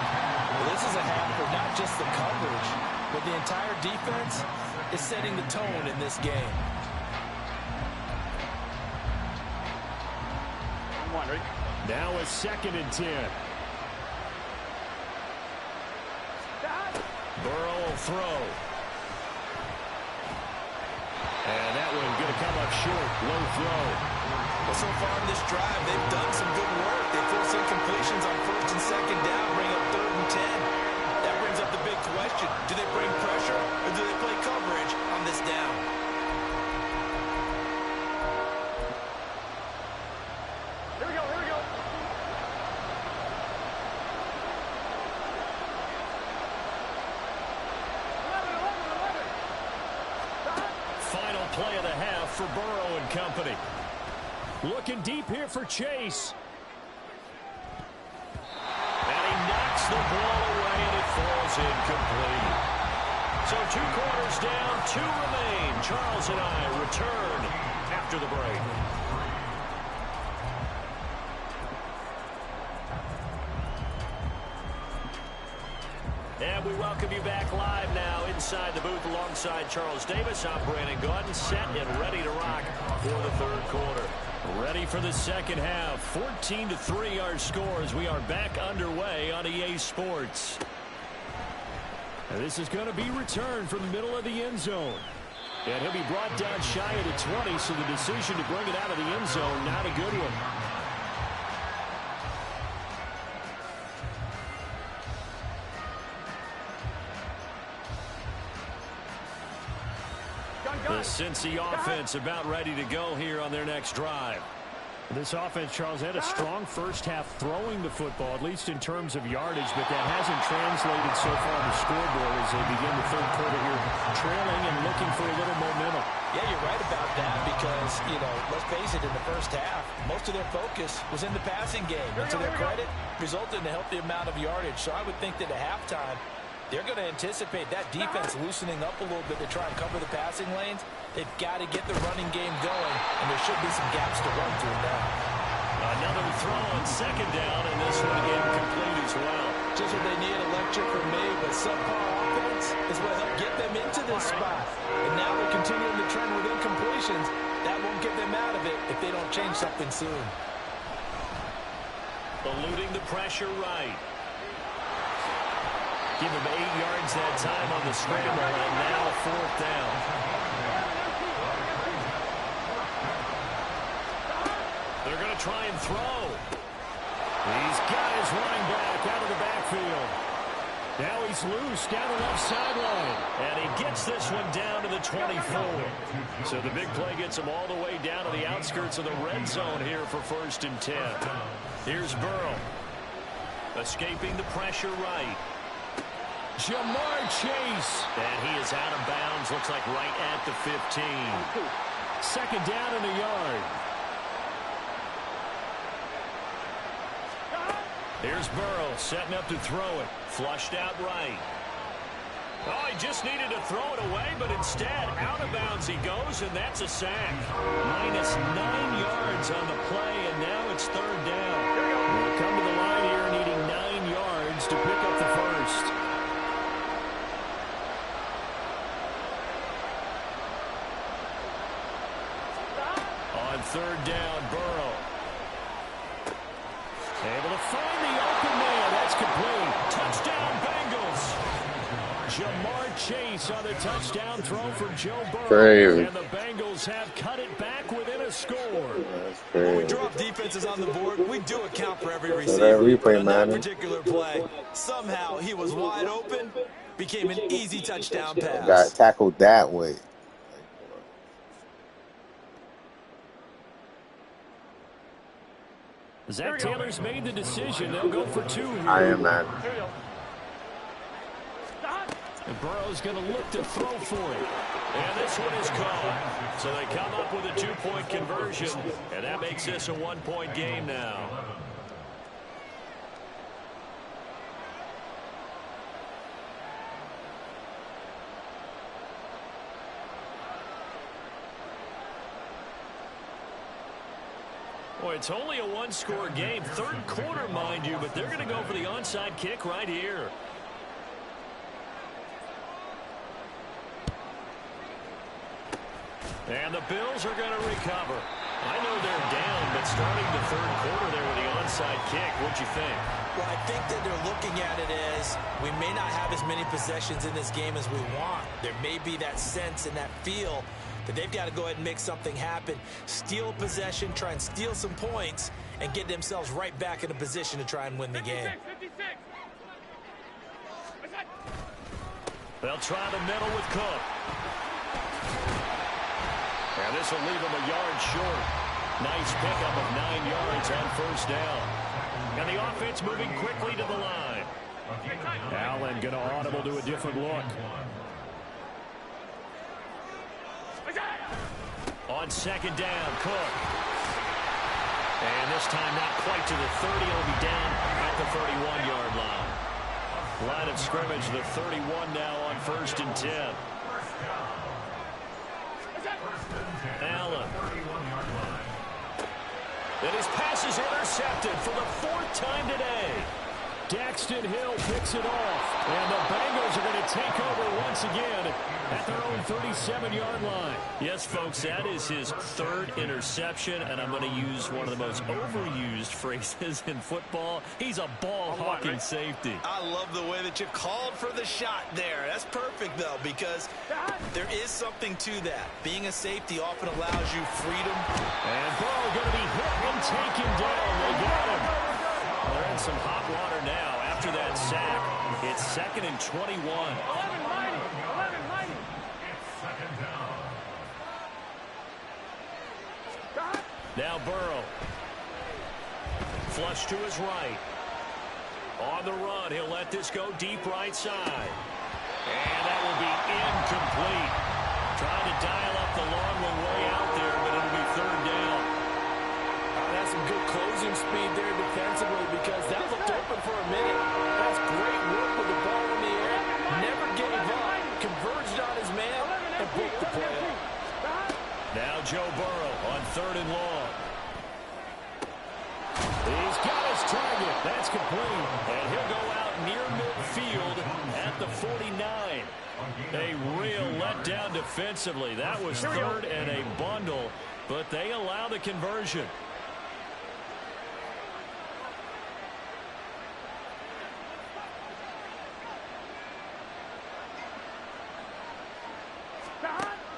Well, this is a half for not just the coverage, but the entire defense is setting the tone in this game. Now a 2nd and 10. Burrow will throw. And that one going to come up short. Low throw. Well, so far in this drive, they've done some good work. They force incompletions on 1st and 2nd down, bring up 3rd and 10. That brings up the big question. Do they bring pressure or do they play coverage on this down? Here we go, here we go. Final play of the half for Burrow and company. Looking deep here for Chase. And he knocks the ball away, and it falls incomplete. So 2 quarters down, 2 remain. Charles and I return after the break. And we welcome you back live now inside the booth alongside Charles Davis. I'm Brandon Gaudin, set and ready to rock for the 3rd quarter. Ready for the second half. 14-3 our score as we are back underway on EA Sports. And this is going to be returned from the middle of the end zone. And he'll be brought down shy of the 20, so the decision to bring it out of the end zone, not a good one. The Cincy offense about ready to go here on their next drive. This offense, Charles, had a strong first half throwing the football, at least in terms of yardage, but that hasn't translated so far on the scoreboard as they begin the 3rd quarter here, trailing and looking for a little momentum. Yeah, you're right about that because, let's face it, in the first half, most of their focus was in the passing game. And to their credit, resulted in a healthy amount of yardage. So I would think that at halftime, they're going to anticipate that defense loosening up a little bit to try and cover the passing lanes. They've got to get the running game going, and there should be some gaps to run through now. Another throw on 2nd down, and this one incomplete as well. Just what they need, electric from me, but subpar offense is what helped get them into this spot. And now they're continuing the trend with incompletions. That won't get them out of it if they don't change something soon. Eluding the pressure right. Give him 8 yards that time on the scramble, and now 4th down. They're going to try and throw. He's got his running back out of the backfield. Now he's loose down the left sideline. And he gets this one down to the 24. So the big play gets him all the way down to the outskirts of the red zone here for 1st and 10. Here's Burrow. Escaping the pressure right. Jamar Chase. And he is out of bounds. Looks like right at the 15. 2nd down and a yard. Here's Burrow setting up to throw it. Flushed out right. Oh, he just needed to throw it away, but instead, out of bounds he goes, and that's a sack. Minus 9 yards on the play, and now it's 3rd down. We'll come to the line here needing 9 yards to pick up the first. On 3rd down, Burrow. Able to find the open man. That's complete. Touchdown, Bengals. Jamar Chase on the touchdown throw for Joe Burrow. Crazy. And the Bengals have cut it back within a score. When we drop defenses on the board, we do account for every receiver. So that replay, on that Madden. particular play, somehow he was wide open, became an easy touchdown pass. Got tackled that way. Zach Taylor's made the decision. They'll go for 2 here. I am Madden. And Burrow's going to look to throw for it. And this one is caught. So they come up with a 2-point conversion, and that makes this a 1-point game now. Boy, it's only a 1-score game. 3rd quarter, mind you, but they're going to go for the onside kick right here. And the Bills are going to recover. I know they're down, but starting the 3rd quarter there with the onside kick, what'd you think? Well, I think that they're looking at it as we may not have as many possessions in this game as we want. There may be that sense and that feel that they've got to go ahead and make something happen, steal a possession, try and steal some points, and get themselves right back in a position to try and win the game. They'll try the middle with Cook. And this will leave him a yard short. Nice pickup of 9 yards on 1st down. And the offense moving quickly to the line. Allen going to audible to a different look. On 2nd down, Cook. And this time not quite to the 30. It'll be down at the 31-yard line. Line of scrimmage, the 31 now on 1st and 10. Allen. And his pass is intercepted for the 4th time today. Daxton Hill picks it off. And the Bengals are going to take over once again at their own 37-yard line. Yes, folks, that is his 3rd interception, and I'm going to use one of the most overused phrases in football. He's a ball-hawking safety. I love the way that you called for the shot there. That's perfect, though, because there is something to that. Being a safety often allows you freedom. And Burrow going to be hit and taken down. They got him. They're in some hot water now after that sack. It's 2nd and 21. 11 mighty. 11 mighty. Now Burrow. Flush to his right. On the run, he'll let this go deep right side. And that will be incomplete. Trying to dial up the long one way out there, but it'll be 3rd down. That's some good closing speed there defensively because that looked open for a minute. That's great work with the ball in the air. Never gave up. Converged on his man and broke the play up. Now Joe Burrow on 3rd and long. He's got his target. That's complete. And he'll go out near midfield at the 49. A real letdown defensively. That was 3rd and a bundle, but they allow the conversion.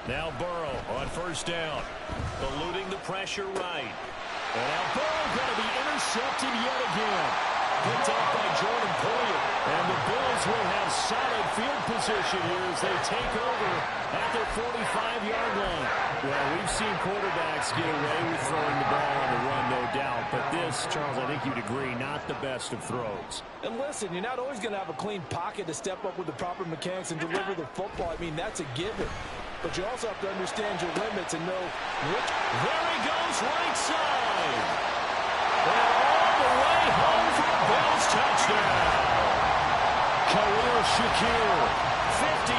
Now Burrow on 1st down. Eluding the pressure right. And now Burrow going to be intercepted yet again. picked off by Jordan Poyer. And the Bills will have solid field position here as they take over at their 45-yard line. Well, we've seen quarterbacks get away with throwing the ball on the run, no doubt. But this, Charles, I think you'd agree, not the best of throws. And listen, you're not always going to have a clean pocket to step up with the proper mechanics and deliver the football. I mean, that's a given. But you also have to understand your limits and know which. There he goes, right side. And all the way home for a Bills touchdown. Khalil Shakir, 55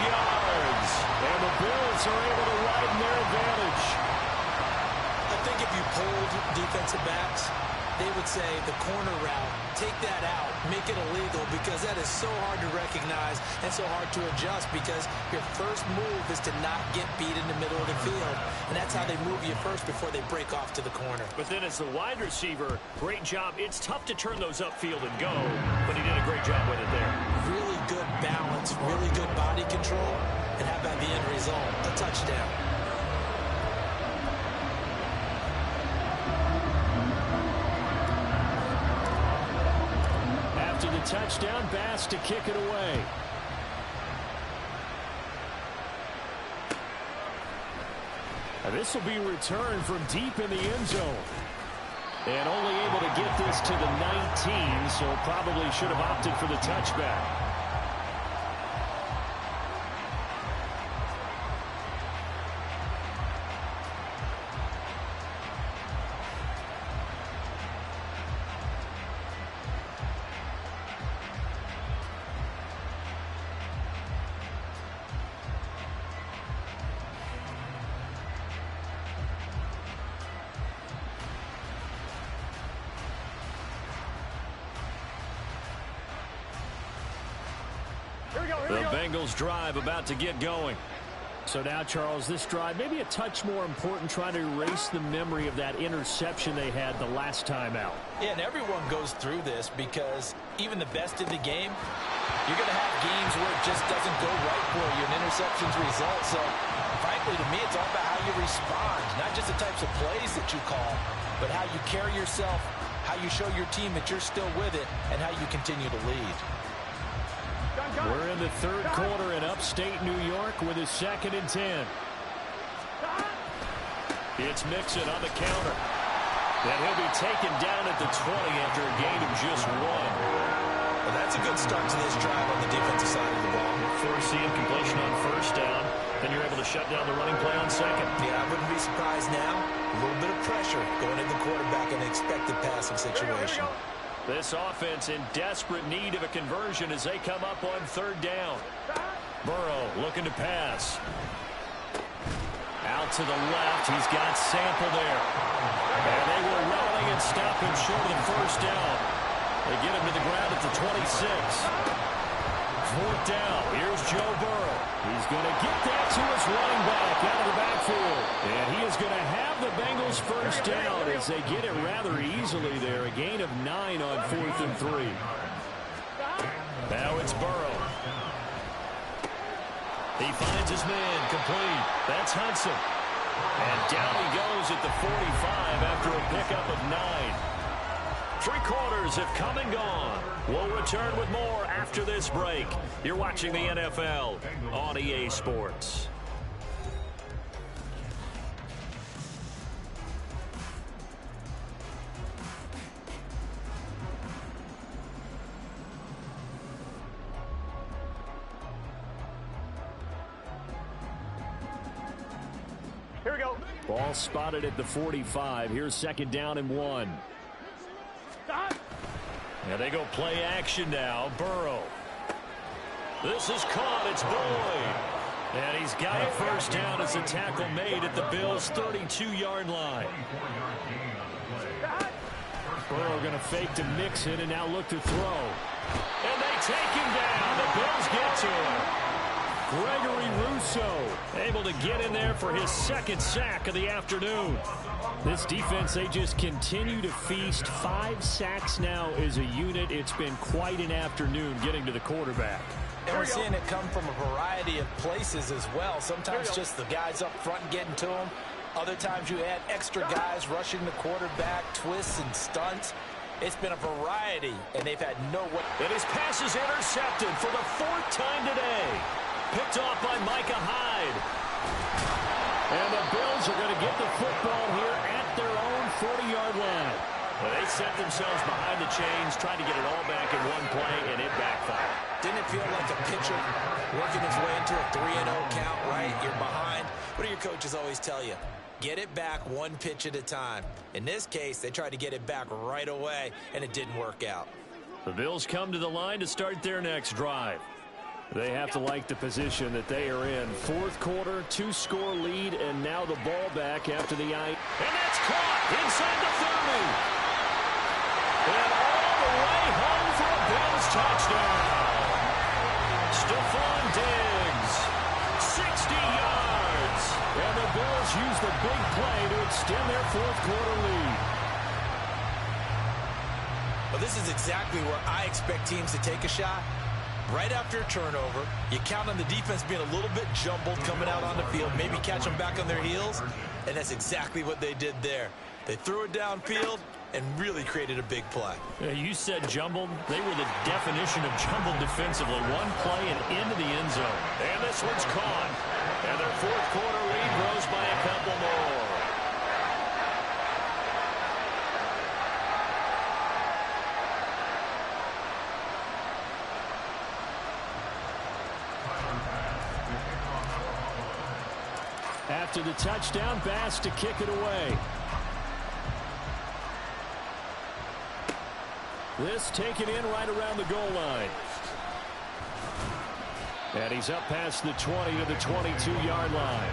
yards. And the Bills are able to widen their advantage. I think if you polled defensive backs, they would say the corner route, take that out, make it illegal, because that is so hard to recognize and so hard to adjust, because your first move is to not get beat in the middle of the field. And that's how they move you first before they break off to the corner. But then as the wide receiver, great job. It's tough to turn those upfield and go, but he did a great job with it there. Really good balance, really good body control, and how about the end result? A touchdown. After the touchdown, Bass to kick it away. And this will be returned from deep in the end zone. And only able to get this to the 19, so probably should have opted for the touchback. The Bengals drive about to get going. So now, Charles, this drive maybe a touch more important, trying to erase the memory of that interception they had the last time out. Yeah, and everyone goes through this because even the best in the game, you're going to have games where it just doesn't go right for you, and interceptions result. So, frankly, to me, it's all about how you respond, not just the types of plays that you call, but how you carry yourself, how you show your team that you're still with it, and how you continue to lead. We're in the third quarter in upstate New York with a 2nd and 10. It's Mixon on the counter. And he'll be taken down at the 20 after a gain of just 1. Well, that's a good start to this drive on the defensive side of the ball. Forcing completion on first down. Then you're able to shut down the running play on second. Yeah, I wouldn't be surprised now. A little bit of pressure going at the quarterback in an expected passing situation. This offense in desperate need of a conversion as they come up on 3rd down. Burrow looking to pass. Out to the left. He's got Sample there. And they will rally and stop him short of the first down. They get him to the ground at the 26. 4th down. Here's Joe Burrow. He's going to get that to his running back out of the backfield. And he is going to have the Bengals first down as they get it rather easily there. A gain of 9 on 4th and 3. Now it's Burrow. He finds his man complete. That's Hudson. And down he goes at the 45 after a pickup of 9. 3 quarters have come and gone. We'll return with more after this break. You're watching the NFL on EA Sports. Here we go. Ball spotted at the 45. Here's 2nd down and 1. And they go play action now. Burrow. This is caught. It's Boyd. And he's got a first down as a tackle made at the Bills' 32-yard line. Burrow going to fake to Mixon and now look to throw. And they take him down. The Bills get to him. Gregory Rousseau able to get in there for his 2nd sack of the afternoon. This defense, they just continue to feast. 5 sacks now as a unit. It's been quite an afternoon getting to the quarterback. And we're seeing it come from a variety of places as well. Sometimes just the guys up front getting to him. Other times you add extra guys rushing the quarterback, twists and stunts. It's been a variety, and they've had no way. And his pass is intercepted for the 4th time today. Picked off by Micah Hyde. And the Bills are going to get the football here at their own 40-yard line. Well, they set themselves behind the chains, trying to get it all back in one play, and it backfired. Didn't it feel like a pitcher working his way into a 3-0 count, right? You're behind. What do your coaches always tell you? Get it back one pitch at a time. In this case, they tried to get it back right away, and it didn't work out. The Bills come to the line to start their next drive. They have to like the position that they are in. 4th quarter, 2-score lead, and now the ball back after the eye. And that's caught inside the 30. And all the way home for a Bills touchdown. Stephon Diggs, 60 yards. And the Bills use the big play to extend their 4th quarter lead. Well, this is exactly where I expect teams to take a shot. Right after a turnover, you count on the defense being a little bit jumbled coming out on the field, maybe catch them back on their heels, and that's exactly what they did there. They threw it downfield and really created a big play. You said jumbled. They were the definition of jumbled defensively. One play and into the end zone. And this one's caught. And their 4th quarter lead grows by a couple more. After the touchdown, Bass to kick it away. This taken in right around the goal line. And he's up past the 20 to the 22-yard line.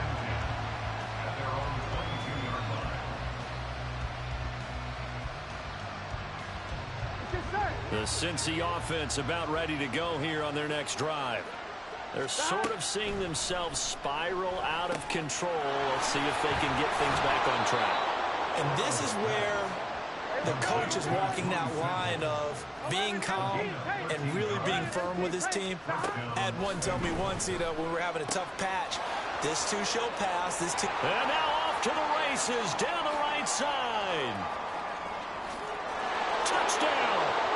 The Cincy offense about ready to go here on their next drive. They're sort of seeing themselves spiral out of control. Let's see if they can get things back on track. And this is where the coach is walking that line of being calm and really being firm with his team. I had one tell me once, when we were having a tough patch, this too shall pass. This too. And now off to the races down the right side. Touchdown.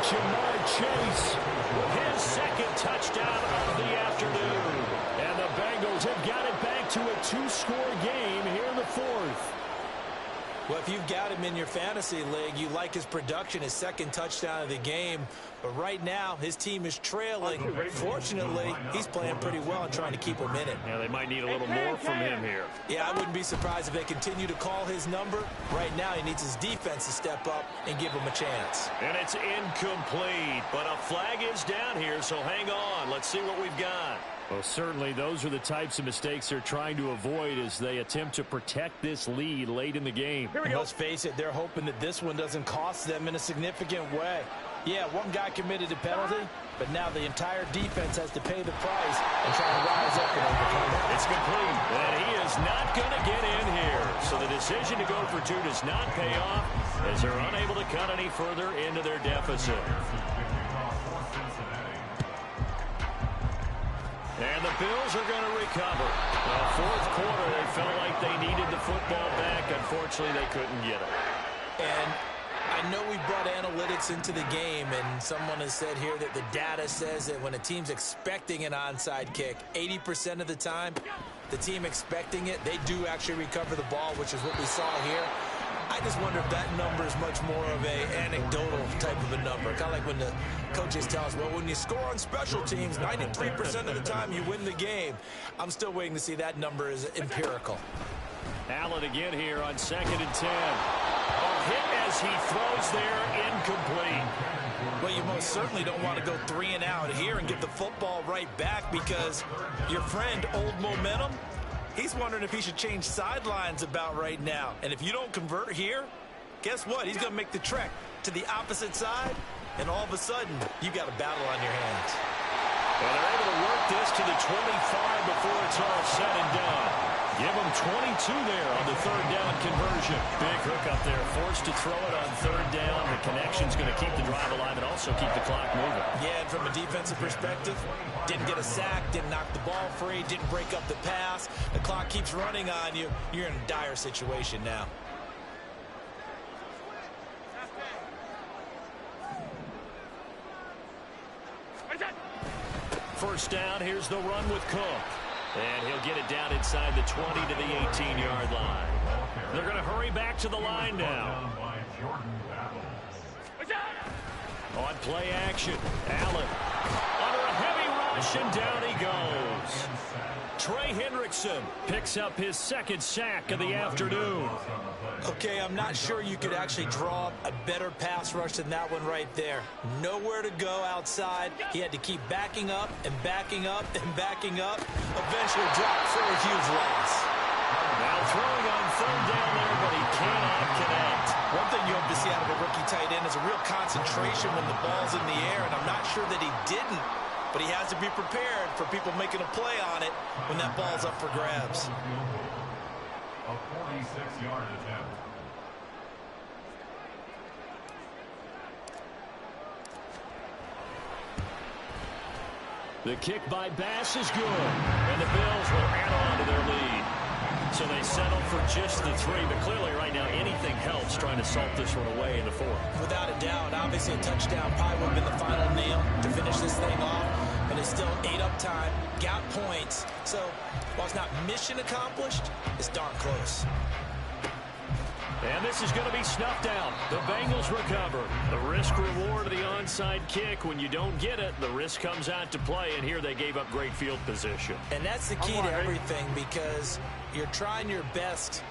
Jamar Chase with his 2nd touchdown of the afternoon. And the Bengals have got it back to a 2-score game here in the 4th. Well, if you've got him in your fantasy league, you like his production, his 2nd touchdown of the game. But right now, his team is trailing. Fortunately, he's playing pretty well and trying to keep him in it. Yeah, they might need a little more from him here. Yeah, I wouldn't be surprised if they continue to call his number. Right now, he needs his defense to step up and give him a chance. And it's incomplete, but a flag is down here, so hang on. Let's see what we've got. Well, certainly those are the types of mistakes they're trying to avoid as they attempt to protect this lead late in the game. Let's face it, they're hoping that this one doesn't cost them in a significant way. Yeah, one guy committed a penalty, but now the entire defense has to pay the price and try to rise up and overcome it. It's complete, and he is not going to get in here. So the decision to go for 2 does not pay off as they're unable to cut any further into their deficit. And the Bills are going to recover. The 4th quarter, they felt like they needed the football back. Unfortunately, they couldn't get it. And I know we brought analytics into the game, and someone has said here that the data says that when a team's expecting an onside kick, 80% of the time, the team expecting it, they do actually recover the ball, which is what we saw here. I just wonder if that number is much more of a anecdotal type of a number. Kind of like when the coaches tell us, well, when you score on special teams, 93% of the time you win the game. I'm still waiting to see that number is empirical. Allen again here on 2nd and 10. A hit as he throws there, incomplete. Well, you most certainly don't want to go 3 and out here and get the football right back because your friend, Old Momentum, he's wondering if he should change sidelines about right now. And if you don't convert here, guess what? He's going to make the trek to the opposite side, and all of a sudden, you got a battle on your hands. Well, they're able to work this to the 25 before it's all said and done. Give them 22 there on the 3rd down conversion. Big hook up there, forced to throw it on 3rd down. The connection's going to keep the drive alive and also keep the clock moving. Yeah, and from a defensive perspective, didn't get a sack, didn't knock the ball free, didn't break up the pass. The clock keeps running on you. You're in a dire situation now. first down. Here's the run with Cook. And he'll get it down inside the 20 to the 18-yard line. They're going to hurry back to the line now. On play action, Allen under a heavy rush, and down he goes. Trey Hendrickson picks up his second sack of the afternoon. Okay, I'm not sure you could actually draw a better pass rush than that one right there. Nowhere to go outside. He had to keep backing up and backing up and backing up. Eventually dropped for a huge loss. Now throwing on third down there, but he cannot connect. One thing you hope to see out of a rookie tight end is a real concentration when the ball's in the air, and I'm not sure that he didn't. But he has to be prepared for people making a play on it when that ball's up for grabs. A 46-yard attempt. The kick by Bass is good, and the Bills will add on to their lead. So they settle for just the 3, but clearly right now anything helps trying to salt this one away in the 4th. Without a doubt, obviously a touchdown probably would have been the final nail to finish this thing off, but it's still ate up time, got points. So while it's not mission accomplished, it's darn close. And this is going to be snuffed out. The Bengals recover. The risk-reward of the onside kick. When you don't get it, the risk comes out to play, and here they gave up great field position. And that's the key to everything, because you're trying your best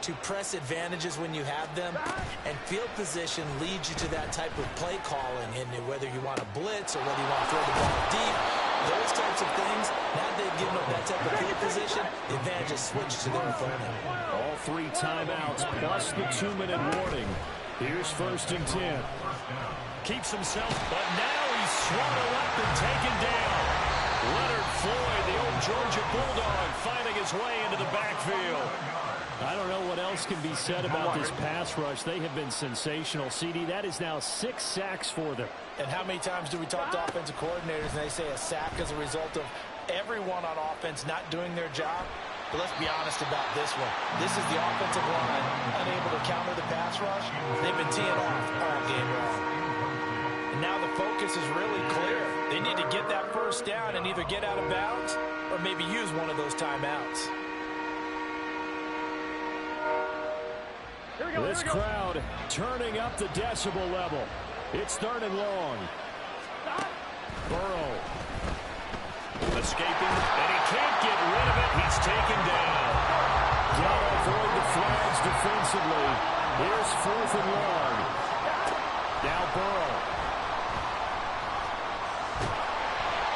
to press advantages when you have them, and field position leads you to that type of play calling, and whether you want to blitz or whether you want to throw the ball deep, those types of things, now they've given up that type of field position, the advantage is switched to their opponent. All 3 timeouts plus the 2-minute warning. Here's 1st and 10. Keeps himself, but now he's swallowed up and taken down. Leonard Floyd, the old Georgia Bulldog, finding his way into the backfield. I don't know what else can be said about this pass rush. They have been sensational. CD, that is now 6 sacks for them. And how many times do we talk to offensive coordinators and they say a sack as a result of everyone on offense not doing their job? But let's be honest about this one. This is the offensive line unable to counter the pass rush. They've been teeing off all game long. And now the focus is really clear. They need to get that first down and either get out of bounds or maybe use one of those timeouts. This crowd turning up the decibel level. It's 3rd and long. Burrow. Escaping, and he can't get rid of it. He's taken down. Gotta avoid the flags defensively. Here's 4th and long. Now Burrow.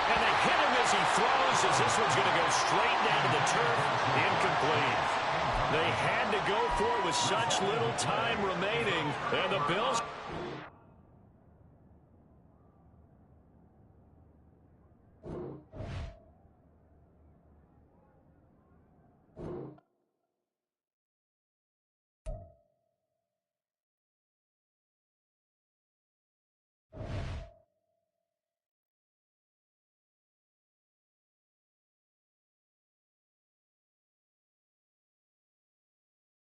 And they hit him as he throws, as this one's going to go straight down to the turf. Incomplete. They had to go for it with such little time remaining, and the Bills